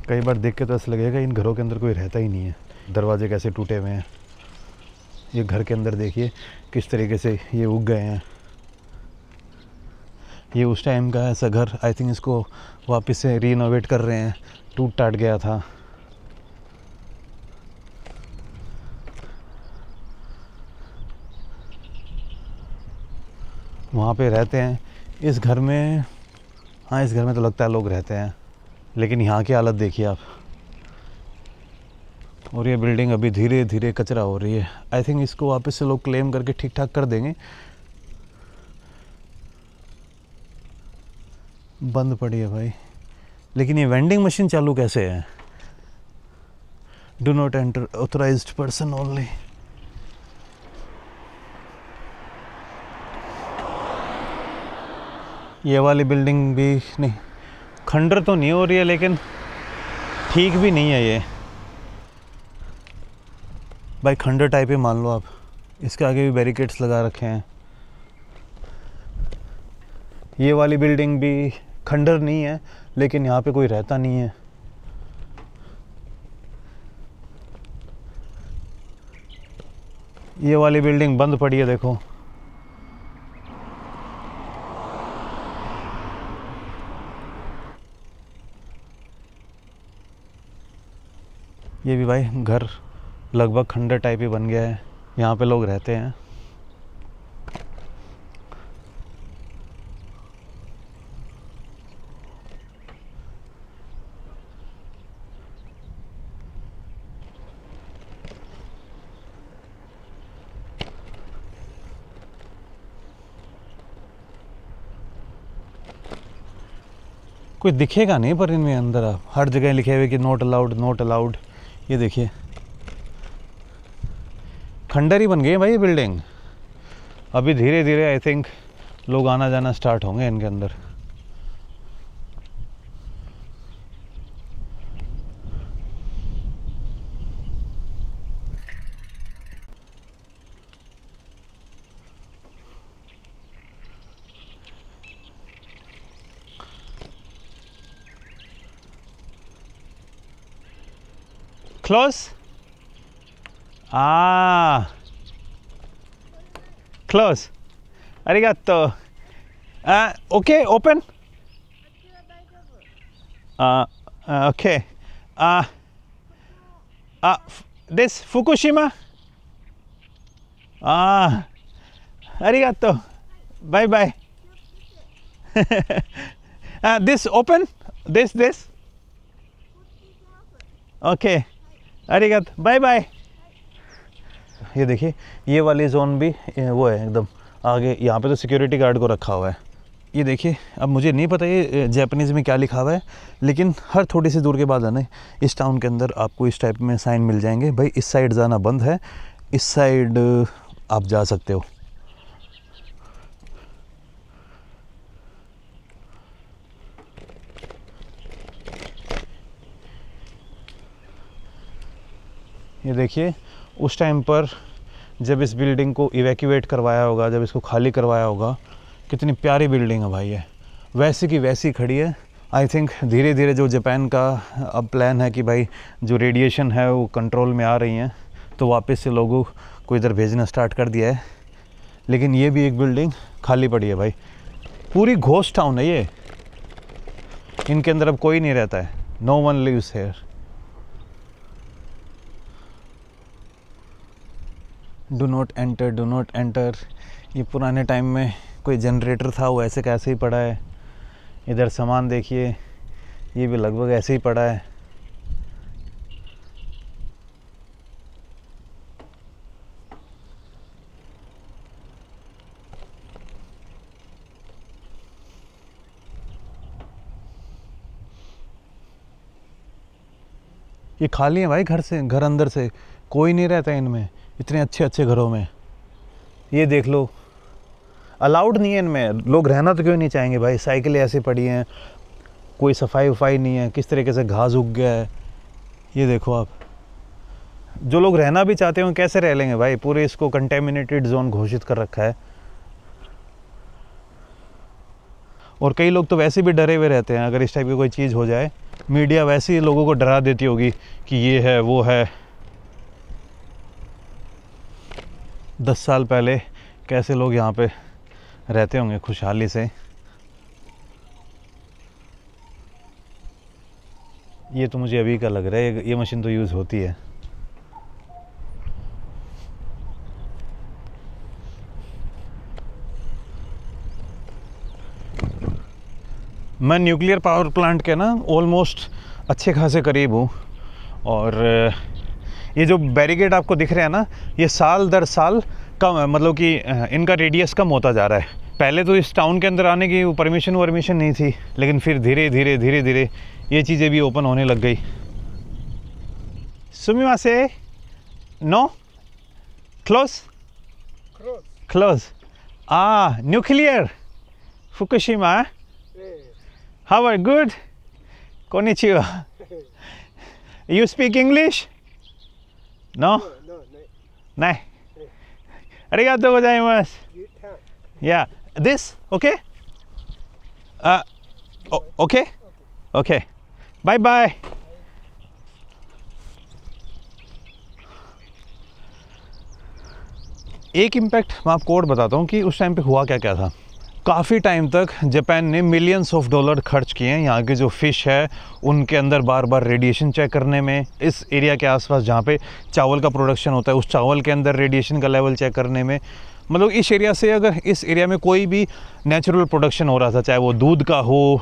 [SPEAKER 1] कई बार देख के तो ऐसा लगेगा इन घरों के अंदर कोई रहता ही नहीं है। दरवाजे कैसे टूटे हुए हैं, ये घर के अंदर देखिए किस तरीके से ये उग गए हैं। ये उस टाइम का ऐसा घर, आई थिंक इसको वापस से रीनोवेट कर रहे हैं, टूट टाट गया था। वहाँ पे रहते हैं इस घर में, हाँ इस घर में तो लगता है लोग रहते हैं, लेकिन यहाँ की हालत देखिए आप। और ये बिल्डिंग अभी धीरे धीरे कचरा हो रही है। आई थिंक इसको वापस से लोग क्लेम करके ठीक ठाक कर देंगे। बंद पड़ी है भाई, लेकिन ये वेंडिंग मशीन चालू कैसे है? Do not enter, authorised person only. ये वाली बिल्डिंग भी नहीं, खंडर तो नहीं हो रही है, लेकिन ठीक भी नहीं है ये भाई, खंडर टाइप ही मान लो आप। इसके आगे भी बैरिकेड्स लगा रखे हैं। ये वाली बिल्डिंग भी खंडर नहीं है, लेकिन यहाँ पे कोई रहता नहीं है। ये वाली बिल्डिंग बंद पड़ी है, देखो। ये भी भाई घर लगभग खंडर टाइप ही बन गया है, यहाँ पे लोग रहते हैं। कोई दिखेगा नहीं पर इनमें अंदर, आप हर जगह लिखे हुए कि नॉट अलाउड, नॉट अलाउड। ये देखिए खंडर ही बन गई है भाई ये बिल्डिंग। अभी धीरे धीरे आई थिंक लोग आना जाना स्टार्ट होंगे इनके अंदर। Close? Ah. Close. Arigato. Okay, open. Okay. This Fukushima? Arigato. Bye bye. This open? This? Okay. अरिगत, बाय बाय। ये देखिए ये वाली जोन भी वो है एकदम आगे, यहाँ पे तो सिक्योरिटी गार्ड को रखा हुआ है। ये देखिए, अब मुझे नहीं पता ये जापानीज़ में क्या लिखा हुआ है, लेकिन हर थोड़ी सी दूर के बाद आना इस टाउन के अंदर आपको इस टाइप में साइन मिल जाएंगे, भाई इस साइड जाना बंद है, इस साइड आप जा सकते हो। ये देखिए, उस टाइम पर जब इस बिल्डिंग को इवैक्यूएट करवाया होगा, जब इसको खाली करवाया होगा, कितनी प्यारी बिल्डिंग है भाई। है वैसी की वैसी खड़ी है। आई थिंक धीरे धीरे जो जापान का अब प्लान है कि भाई जो रेडिएशन है वो कंट्रोल में आ रही हैं, तो वापस से लोगों को इधर भेजना स्टार्ट कर दिया है। लेकिन ये भी एक बिल्डिंग खाली पड़ी है भाई, पूरी घोस्ट टाउन है ये। इनके अंदर अब कोई नहीं रहता है, no one lives here. Do not enter, do not enter. ये पुराने टाइम में कोई जनरेटर था, वो ऐसे कैसे ही पड़ा है। इधर सामान देखिए, ये भी लगभग ऐसे ही पड़ा है। ये खाली है भाई, घर से, घर अंदर से कोई नहीं रहता इनमें, इतने अच्छे अच्छे घरों में। ये देख लो, अलाउड नहीं है इनमें, लोग रहना तो क्यों नहीं चाहेंगे भाई। साइकिलें ऐसे पड़ी हैं, कोई सफाई वफाई नहीं है, किस तरीके से घास उग गया है। ये देखो आप, जो लोग रहना भी चाहते हो कैसे रह लेंगे भाई, पूरे इसको कंटेमिनेटेड जोन घोषित कर रखा है। और कई लोग तो वैसे भी डरे हुए रहते हैं, अगर इस टाइप की कोई चीज़ हो जाए, मीडिया वैसे ही लोगों को डरा देती होगी कि ये है वो है। 10 साल पहले कैसे लोग यहाँ पे रहते होंगे खुशहाली से। ये तो मुझे अभी का लग रहा है, ये मशीन तो यूज़ होती है। मैं न्यूक्लियर पावर प्लांट के ना ऑलमोस्ट अच्छे खासे करीब हूँ। और ये जो बैरिकेड आपको दिख रहे हैं ना, ये साल दर साल कम, मतलब कि इनका रेडियस कम होता जा रहा है। पहले तो इस टाउन के अंदर आने की परमिशन नहीं थी, लेकिन फिर धीरे धीरे ये चीज़ें भी ओपन होने लग गई। सुमिमासे, no close close nuclear Fukushima. How are good? Konnichiwa. You speak English? No? No. Arigatou gozaimasu. Yeah. This? Okay? Okay? Okay. Bye bye. एक इम्पैक्ट मैं आपको और बताता हूँ कि उस टाइम पे हुआ क्या क्या था। काफ़ी टाइम तक जापान ने मिलियंस ऑफ डॉलर खर्च किए हैं यहाँ के जो फ़िश है उनके अंदर बार बार रेडिएशन चेक करने में। इस एरिया के आसपास जहाँ पे चावल का प्रोडक्शन होता है, उस चावल के अंदर रेडिएशन का लेवल चेक करने में। मतलब इस एरिया से, अगर इस एरिया में कोई भी नेचुरल प्रोडक्शन हो रहा था, चाहे वो दूध का हो,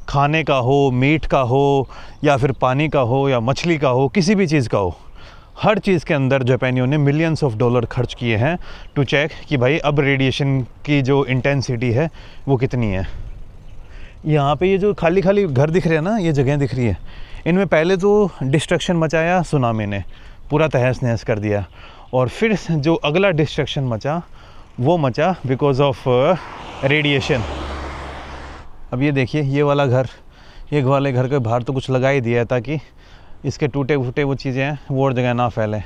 [SPEAKER 1] खाने का हो, मीट का हो, या फिर पानी का हो, या मछली का हो, किसी भी चीज़ का हो, हर चीज़ के अंदर जापानियों ने मिलियंस ऑफ डॉलर खर्च किए हैं टू चेक कि भाई अब रेडिएशन की जो इंटेंसिटी है वो कितनी है। यहाँ पे ये जो खाली खाली घर दिख रहे हैं ना, ये जगह दिख रही है, इनमें पहले तो डिस्ट्रक्शन मचाया सुनामी ने, पूरा तहस नहस कर दिया। और फिर जो अगला डिस्ट्रक्शन मचा वो मचा बिकॉज ऑफ रेडिएशन। अब ये देखिए, ये वाला घर, ये वाले घर के बाहर तो कुछ लगा ही दिया है ताकि इसके टूटे फूटे वो चीज़ें हैं वो और जगह ना फैले।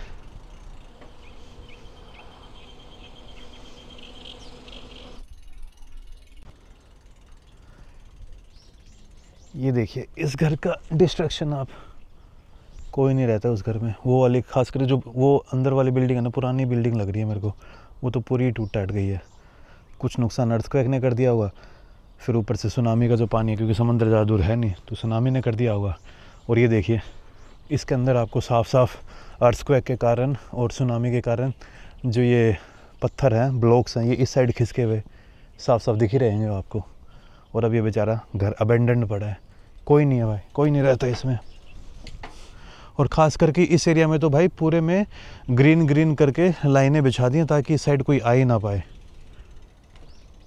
[SPEAKER 1] ये देखिए इस घर का डिस्ट्रक्शन, आप कोई नहीं रहता उस घर में। वो वाली खासकर जो वो अंदर वाली बिल्डिंग है ना, पुरानी बिल्डिंग लग रही है मेरे को, वो तो पूरी टूट टाट गई है। कुछ नुकसान अर्थक्वेक ने कर दिया होगा, फिर ऊपर से सुनामी का जो पानी है, क्योंकि समंदर ज़्यादा दूर है नहीं, तो सुनामी ने कर दिया होगा। और ये देखिए इसके अंदर आपको साफ साफ अर्थक्वेक के कारण और सुनामी के कारण जो ये पत्थर हैं, ब्लॉक्स हैं, ये इस साइड खिसके हुए साफ साफ दिख ही रहेंगे आपको। और अब ये बेचारा घर अबेंडेंड पड़ा है, कोई नहीं है भाई, कोई नहीं रहता इसमें। और ख़ास करके इस एरिया में तो भाई पूरे में ग्रीन ग्रीन करके लाइनें बिछा दी हैं ताकि इस साइड कोई आ ही ना पाए।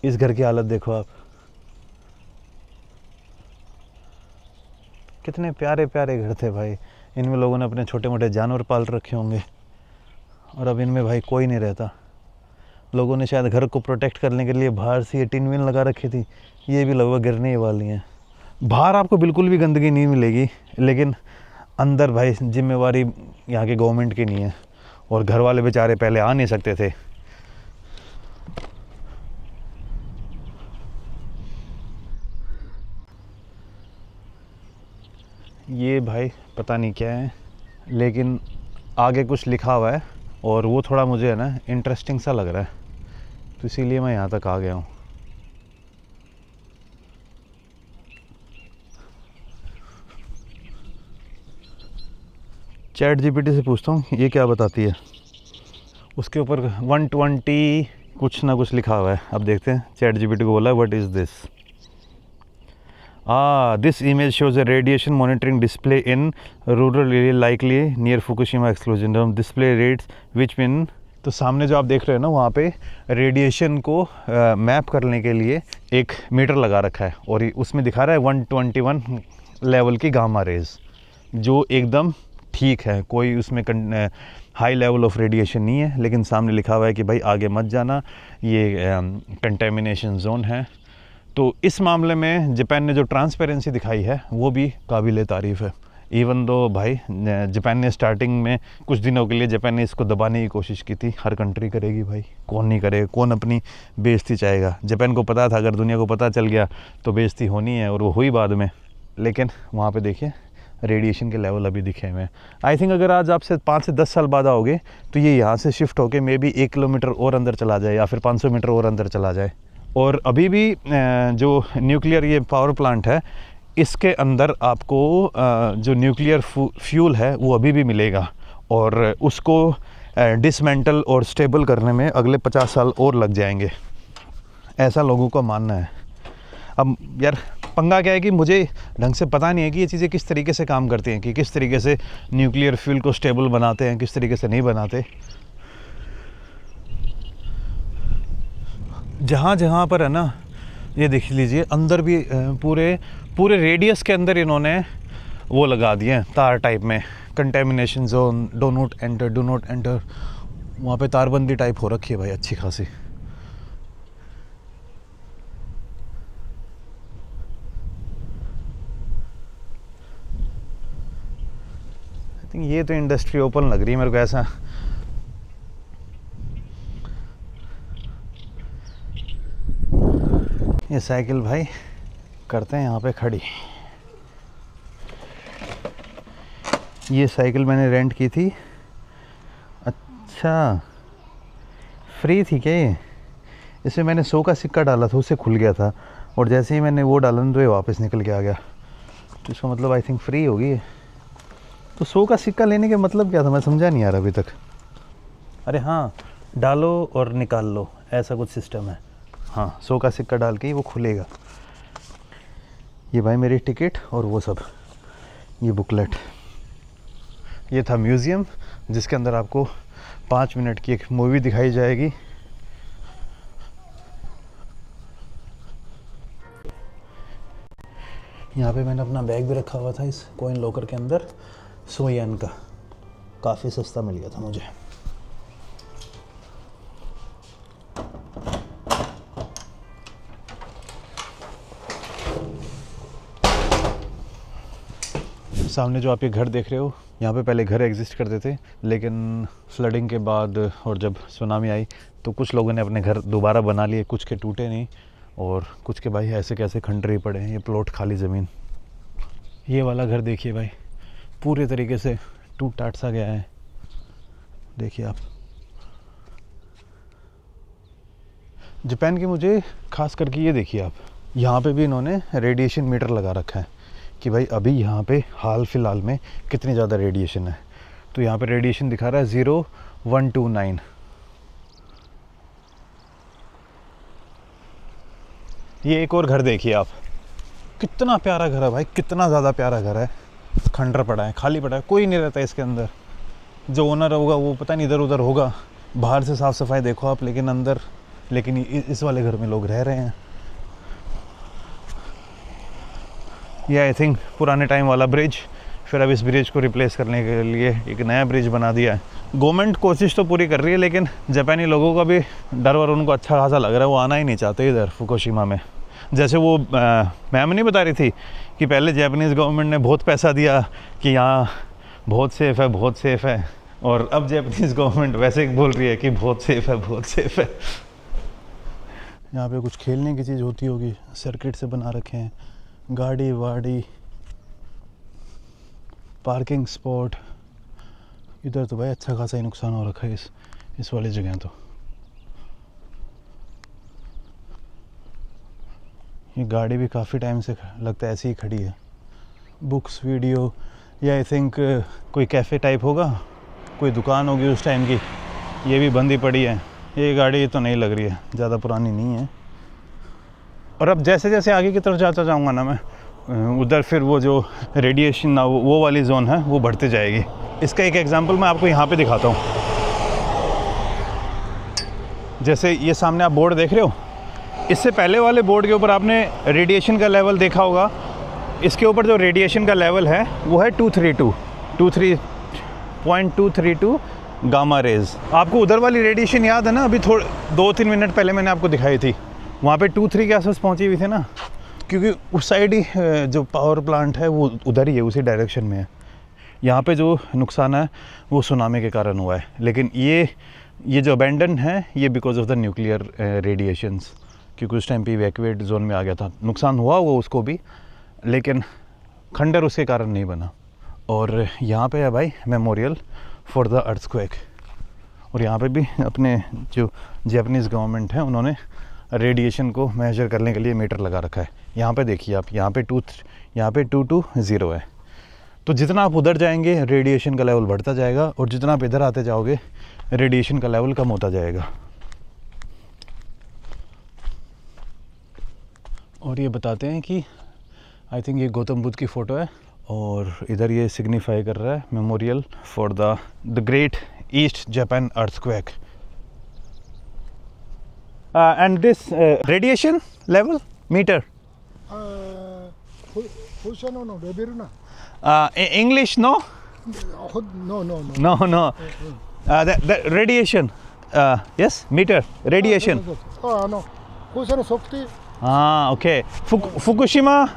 [SPEAKER 1] इस घर की हालत देखो आप, कितने प्यारे प्यारे घर थे भाई। इनमें लोगों ने अपने छोटे मोटे जानवर पाल रखे होंगे और अब इनमें भाई कोई नहीं रहता। लोगों ने शायद घर को प्रोटेक्ट करने के लिए बाहर से ये टिन विन लगा रखी थी, ये भी लगभग गिरने ही वाली हैं। बाहर आपको बिल्कुल भी गंदगी नहीं मिलेगी, लेकिन अंदर भाई जिम्मेवारी यहाँ के गवर्नमेंट की नहीं है और घर वाले बेचारे पहले आ नहीं सकते थे। ये भाई पता नहीं क्या है, लेकिन आगे कुछ लिखा हुआ है और वो थोड़ा मुझे है ना इंटरेस्टिंग सा लग रहा है, तो इसीलिए मैं यहाँ तक आ गया हूँ। चैट जीपीटी से पूछता हूँ ये क्या बताती है। उसके ऊपर 120 कुछ ना कुछ लिखा हुआ है। अब देखते हैं। चैट जीपीटी को बोला what is this. This image shows a radiation monitoring display in rural area likely near Fukushima explosion display rates which mean. तो सामने जो आप देख रहे हो ना, वहाँ पे रेडिएशन को मैप करने के लिए एक मीटर लगा रखा है और उसमें दिखा रहा है 121 लेवल की गामा रेज, जो एकदम ठीक है। कोई उसमें हाई लेवल ऑफ रेडिएशन नहीं है, लेकिन सामने लिखा हुआ है कि भाई आगे मत जाना, ये कंटेमिनेशन जोन है। तो इस मामले में जापान ने जो ट्रांसपेरेंसी दिखाई है वो भी काबिल तारीफ़ है। इवन दो भाई जापान ने स्टार्टिंग में कुछ दिनों के लिए जापान ने इसको दबाने की कोशिश की थी। हर कंट्री करेगी भाई, कौन नहीं करेगा, कौन अपनी बेइज्जती चाहेगा। जापान को पता था अगर दुनिया को पता चल गया तो बेइज्जती होनी है, और वो हुई बाद में। लेकिन वहाँ पे देखिए रेडिएशन के लेवल अभी दिखे हुए हैं। आई थिंक अगर आज आपसे 5 से 10 साल बाद आओगे तो ये यहाँ से शिफ्ट होके मे बी 1 किलोमीटर और अंदर चला जाए या फिर 500 मीटर और अंदर चला जाए। और अभी भी जो न्यूक्लियर ये पावर प्लांट है, इसके अंदर आपको जो न्यूक्लियर फ्यूल है वो अभी भी मिलेगा, और उसको डिसमेंटल और स्टेबल करने में अगले 50 साल और लग जाएंगे, ऐसा लोगों का मानना है। अब यार पंगा क्या है कि मुझे ढंग से पता नहीं है कि ये चीज़ें किस तरीके से काम करती हैं, कि किस तरीके से न्यूक्लियर फ्यूल को स्टेबल बनाते हैं, किस तरीके से नहीं बनाते। जहाँ जहाँ पर है ना, ये देख लीजिए अंदर भी पूरे रेडियस के अंदर इन्होंने वो लगा दिए हैं तार टाइप में, contamination zone, do not enter. वहाँ पे तारबंदी टाइप हो रखी है भाई अच्छी खासी। आई थिंक ये तो इंडस्ट्री ओपन लग रही है मेरे को ऐसा। ये साइकिल भाई करते हैं यहाँ पे खड़ी। ये साइकिल मैंने रेंट की थी। अच्छा, फ्री थी क्या ये? इसमें मैंने 100 का सिक्का डाला था, उससे खुल गया था, और जैसे ही मैंने वो डाला तो ये वापस निकल के आ गया। तो इसका मतलब आई थिंक फ्री होगी। तो 100 का सिक्का लेने का मतलब क्या था, मैं समझा नहीं यार अभी तक। अरे हाँ, डालो और निकाल लो, ऐसा कुछ सिस्टम है। हाँ, 100 का सिक्का डाल के ही वो खुलेगा। ये भाई मेरी टिकट और वो सब, ये बुकलेट। ये था म्यूज़ियम, जिसके अंदर आपको 5 मिनट की एक मूवी दिखाई जाएगी। यहाँ पे मैंने अपना बैग भी रखा हुआ था इस कॉइन लॉकर के अंदर, 100 येन का, काफ़ी सस्ता मिल गया था मुझे। सामने जो आप ये घर देख रहे हो, यहाँ पे पहले घर एग्जिस्ट करते थे, लेकिन फ्लडिंग के बाद और जब सुनामी आई तो कुछ लोगों ने अपने घर दोबारा बना लिए। कुछ के टूटे नहीं और कुछ के भाई ऐसे कैसे खंडरे पड़े हैं। ये प्लॉट खाली ज़मीन। ये वाला घर देखिए भाई, पूरे तरीके से टूट टाट सा गया है, देखिए आप। जापान के मुझे खास करके ये देखिए आप, यहाँ पे भी इन्होंने रेडिएशन मीटर लगा रखा है कि भाई अभी यहाँ पे हाल फिलहाल में कितनी ज़्यादा रेडिएशन है। तो यहाँ पे रेडिएशन दिखा रहा है 0129। ये एक और घर देखिए आप, कितना प्यारा घर है भाई, कितना ज़्यादा प्यारा घर है। खंडर पड़ा है, खाली पड़ा है, कोई नहीं रहता इसके अंदर। जो ओनर होगा वो पता नहीं इधर उधर होगा। बाहर से साफ़ सफाई देखो आप, लेकिन अंदर, लेकिन इस वाले घर में लोग रह रहे हैं। ये आई थिंक पुराने टाइम वाला ब्रिज, फिर अब इस ब्रिज को रिप्लेस करने के लिए एक नया ब्रिज बना दिया है। गवर्नमेंट कोशिश तो पूरी कर रही है, लेकिन जापानी लोगों का भी डर वर उनको अच्छा खासा लग रहा है, वो आना ही नहीं चाहते इधर फुकुशिमा में। जैसे वो मैम नहीं बता रही थी कि पहले जापानीज़ गवर्नमेंट ने बहुत पैसा दिया कि यहाँ बहुत सेफ़ है, बहुत सेफ़ है, और अब जापानीज़ गवर्नमेंट वैसे ही बोल रही है कि बहुत सेफ़ है, बहुत सेफ़ है। यहाँ पे कुछ खेलने की चीज़ होती होगी, सर्किट से बना रखे हैं, गाड़ी वाड़ी, पार्किंग स्पॉट। इधर तो भाई अच्छा खासा ही नुकसान हो रखा है इस वाली जगह। तो ये गाड़ी भी काफ़ी टाइम से लगता है ऐसी ही खड़ी है। बुक्स, वीडियो, या आई थिंक कोई कैफ़े टाइप होगा, कोई दुकान होगी उस टाइम की, ये भी बंद ही पड़ी है। ये गाड़ी तो नहीं लग रही है, ज़्यादा पुरानी नहीं है। और अब जैसे जैसे आगे की तरफ जाता जाऊँगा ना मैं, उधर फिर वो जो रेडिएशन ना वो वाली जोन है वो बढ़ते जाएगी। इसका एक एग्जांपल मैं आपको यहाँ पे दिखाता हूँ। जैसे ये सामने आप बोर्ड देख रहे हो, इससे पहले वाले बोर्ड के ऊपर आपने रेडिएशन का लेवल देखा होगा। इसके ऊपर जो रेडिएशन का लेवल है वो है 232.232 गामा रेज। आपको उधर वाली रेडिएशन याद है ना, अभी 2-3 मिनट पहले मैंने आपको दिखाई थी, वहाँ पे 2-3 के आसपास पहुँची हुई थी ना, क्योंकि उस साइड ही जो पावर प्लांट है वो उधर ही है, उसी डायरेक्शन में है। यहाँ पे जो नुकसान है वो सुनामी के कारण हुआ है, लेकिन ये जो अबेंडन है ये because of the nuclear radiations, क्योंकि उस टाइम पे इवैक्यूएट जोन में आ गया था। नुकसान हुआ वो उसको भी, लेकिन खंडर उसके कारण नहीं बना। और यहाँ पे है भाई मेमोरियल फॉर द अर्थक्वेक, और यहाँ पे भी अपने जो जापानीज़ गवर्नमेंट है उन्होंने रेडिएशन को मेजर करने के लिए मीटर लगा रखा है। यहाँ पे देखिए आप, यहाँ पे 220 है। तो जितना आप उधर जाएंगे रेडिएशन का लेवल बढ़ता जाएगा, और जितना आप इधर आते जाओगे रेडिएशन का लेवल कम होता जाएगा। और ये बताते हैं कि आई थिंक ये गौतम बुद्ध की फ़ोटो है, और इधर ये सिग्निफाई कर रहा है memorial for the great east Japan earthquake. And this radiation level meter. English no? No. The radiation. Yes, meter radiation. Okay. Fukushima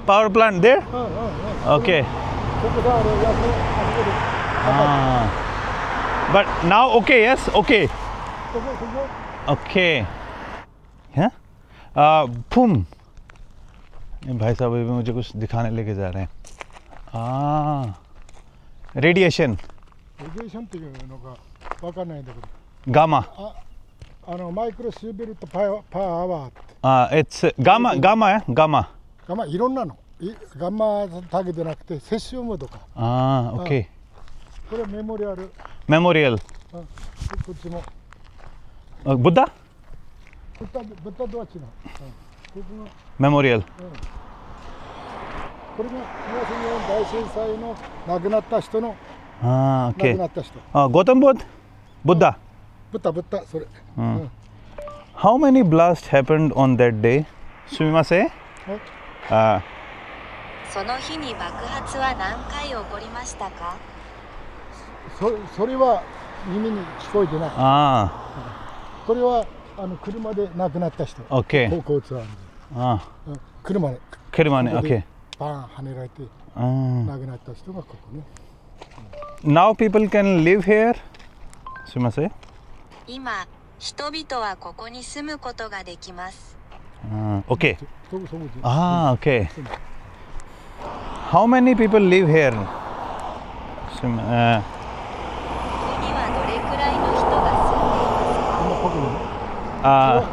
[SPEAKER 1] power plant there. Okay. But now okay, yes, okay. Okay हैं फुम। भाई साहब अभी मुझे कुछ दिखाने लेके जा रहे हैं। रेडिएशन गामा, इट्स गामा है gamma okay memorial Buddha memorial. Okay Gautam Buddha Buddha. How many blasts happened on that day? すみません。
[SPEAKER 4] その日に爆発は何回起こりましたか？
[SPEAKER 5] それは耳に聞こえてない。これは車で亡くなった人。
[SPEAKER 1] Okay。
[SPEAKER 5] 交通安全。
[SPEAKER 1] 車ね。Okay。
[SPEAKER 5] バーン跳ねられて亡くなった人がここね。
[SPEAKER 1] Now people can live here. すみません。
[SPEAKER 4] 今人々はここに住むことができます。
[SPEAKER 1] Okay。Okay。How many people live here?
[SPEAKER 4] ここにはどれくらいの人が住んでいますか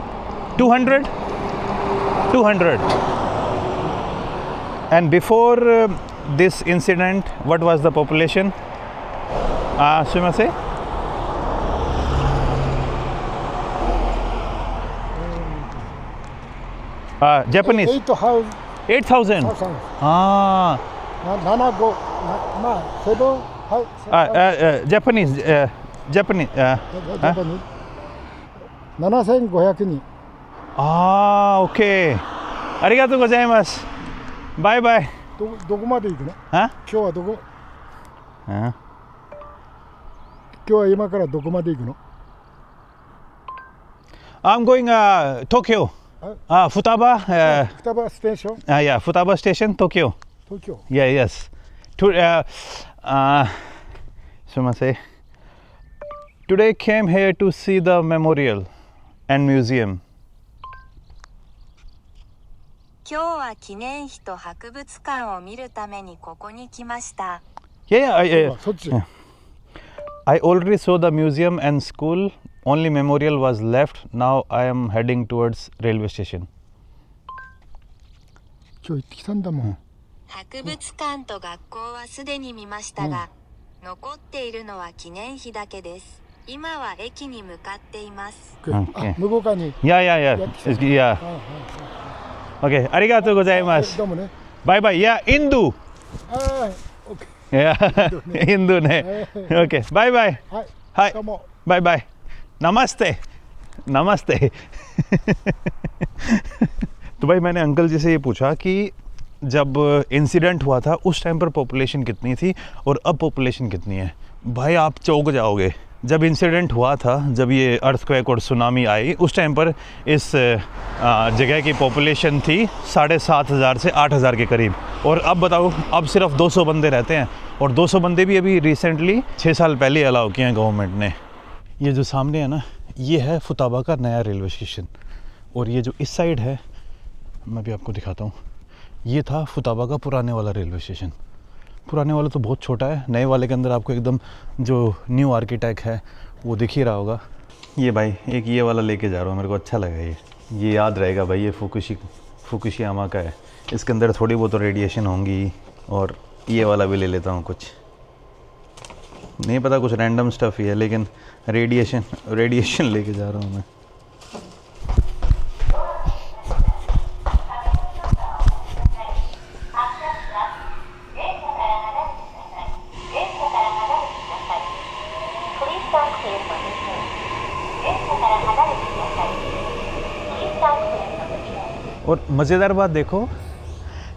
[SPEAKER 1] ？200 and before this incident what was the population? すみません。Japanese 8,000 Japanese
[SPEAKER 5] 7500人。
[SPEAKER 1] OK ありがとうございます。バイバイ。
[SPEAKER 5] どこまで行くの？
[SPEAKER 1] あ？
[SPEAKER 5] 今日はどこ？
[SPEAKER 1] あ？
[SPEAKER 5] 今日は今からどこまで行くの？
[SPEAKER 1] I'm going Tokyo. Futaba.
[SPEAKER 5] Futaba station?
[SPEAKER 1] Yeah, Futaba station, Tokyo.
[SPEAKER 5] Tokyo.
[SPEAKER 1] Yeah, yes. Today came here to see the memorial and museum.
[SPEAKER 4] 今日は記念碑と博物館を見るためにここに来ました。
[SPEAKER 1] Yeah.
[SPEAKER 5] そっち。
[SPEAKER 1] I already saw the museum and school. Only memorial was left. Now I am heading towards railway station.
[SPEAKER 5] 今日行ってきたんだもん。
[SPEAKER 4] 博物館と学校はすでに見ましたが、残っているのは記念碑だけです。今は駅に向かっています。
[SPEAKER 1] Okay.
[SPEAKER 5] 向こう側に。
[SPEAKER 1] Yeah. Okay, ありがとうございます。
[SPEAKER 5] どうもね。
[SPEAKER 1] Bye bye. Yeah, Hindu.
[SPEAKER 5] OK。
[SPEAKER 1] Yeah, Hindu ね。Okay, bye bye. はい。
[SPEAKER 5] どうも。
[SPEAKER 1] Bye bye. Namaste. तो भाई मैंने uncle जी से ये पूछा कि जब incident हुआ था उस टाइम पर पॉपुलेशन कितनी थी और अब पॉपुलेशन कितनी है। भाई आप चौंक जाओगे। जब इंसिडेंट हुआ था, जब ये अर्थक्वेक और सुनामी आई, उस टाइम पर इस जगह की पॉपुलेशन थी 7,500 से 8,000 के करीब। और अब बताओ, अब सिर्फ 200 बंदे रहते हैं। और 200 बंदे भी अभी रिसेंटली 6 साल पहले अलाउ किए हैं गवर्नमेंट ने। ये जो सामने है ना, ये है फुताबा का नया रेलवे स्टेशन। और ये जो इस साइड है, मैं भी आपको दिखाता हूँ, ये था फुताबा का पुराने वाला रेलवे स्टेशन। पुराने वाला तो बहुत छोटा है, नए वाले के अंदर आपको एकदम जो न्यू आर्किटेक्ट है वो दिख ही रहा होगा। ये भाई एक ये वाला लेके जा रहा हूँ, मेरे को अच्छा लगा ये याद रहेगा भाई। ये फुकुशियामा का है, इसके अंदर थोड़ी बहुत तो रेडिएशन होंगी। और ये वाला भी ले लेता हूँ, कुछ नहीं पता, कुछ रैंडम स्टफ़ ही है, लेकिन रेडिएशन लेके जा रहा हूँ मैं। और मज़ेदार बात देखो,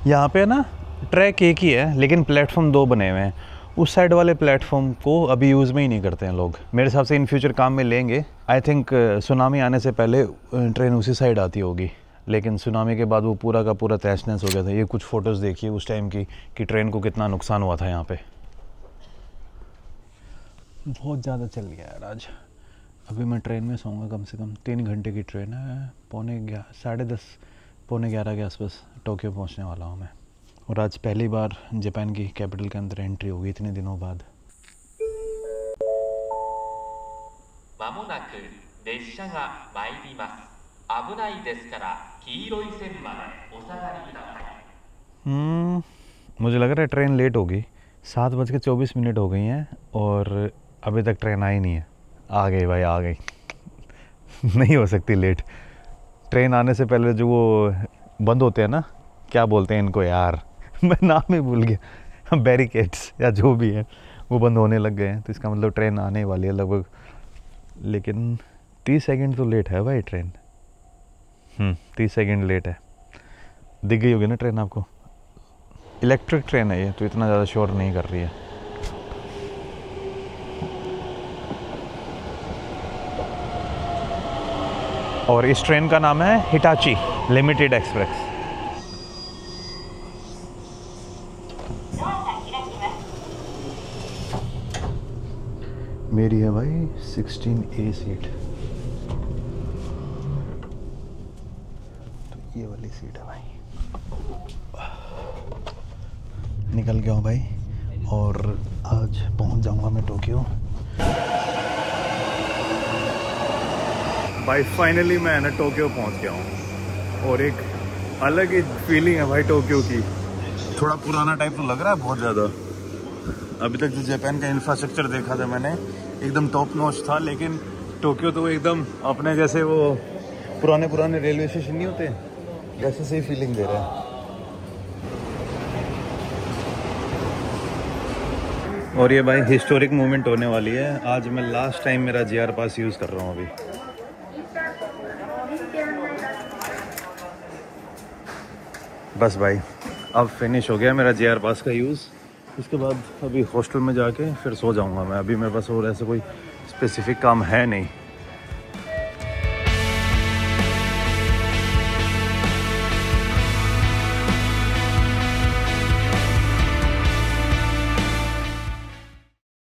[SPEAKER 1] यहाँ पे ना ट्रैक एक ही है, लेकिन प्लेटफॉर्म 2 बने हुए हैं। उस साइड वाले प्लेटफॉर्म को अभी यूज़ में ही नहीं करते हैं लोग। मेरे हिसाब से इन फ्यूचर काम में लेंगे। आई थिंक सुनामी आने से पहले ट्रेन उसी साइड आती होगी, लेकिन सुनामी के बाद वो पूरा का पूरा तहस नहस हो गया था। ये कुछ फ़ोटोज़ देखिए उस टाइम की कि ट्रेन को कितना नुकसान हुआ था यहाँ पे। बहुत ज़्यादा चल गया यार आज। अभी मैं ट्रेन में सोऊंगा, कम से कम 3 घंटे की ट्रेन है। 10:30 के आसपास टोक्यो पहुँचने वाला हूँ मैं। और आज पहली बार जापान की कैपिटल के अंदर एंट्री होगी इतने दिनों बाद। मुझे लग रहा है ट्रेन लेट होगी। 7:24 हो गई हैं और अभी तक ट्रेन आई नहीं है। आ गई भाई, आ गई। नहीं हो सकती लेट। ट्रेन आने से पहले जो वो बंद होते हैं ना, क्या बोलते हैं इनको यार, मैं नाम ही भूल गया, बैरिकेड्स या जो भी है, वो बंद होने लग गए हैं। तो इसका मतलब ट्रेन आने वाली है लगभग। लेकिन 30 सेकंड तो लेट है भाई ट्रेन। 30 सेकंड लेट है। दिख गई होगी ना ट्रेन आपको। इलेक्ट्रिक ट्रेन है ये, तो इतना ज़्यादा शोर नहीं कर रही है। और इस ट्रेन का नाम है हिटाची लिमिटेड एक्सप्रेस। मेरी है भाई 16A सीट, तो ये वाली सीट है भाई। निकल गया हूँ भाई और आज पहुँच जाऊँगा मैं टोक्यो। भाई फाइनली मैं ना टोक्यो पहुँच गया हूँ और एक अलग ही फीलिंग है भाई टोक्यो की। थोड़ा पुराना टाइप तो लग रहा है बहुत ज़्यादा। अभी तक जो जापान का इंफ्रास्ट्रक्चर देखा था मैंने, एकदम टॉप नॉच था, लेकिन टोक्यो तो एकदम अपने जैसे वो पुराने रेलवे स्टेशन नहीं होते, वैसे से ही फीलिंग दे रहा है। और ये भाई हिस्टोरिक मोमेंट होने वाली है। आज मैं लास्ट टाइम मेरा JR पास यूज़ कर रहा हूँ अभी। बस भाई अब फिनिश हो गया मेरा JR पास का यूज़। इसके बाद अभी हॉस्टल में जाके फिर सो जाऊंगा मैं। अभी मेरे पास और ऐसे कोई स्पेसिफिक काम है नहीं।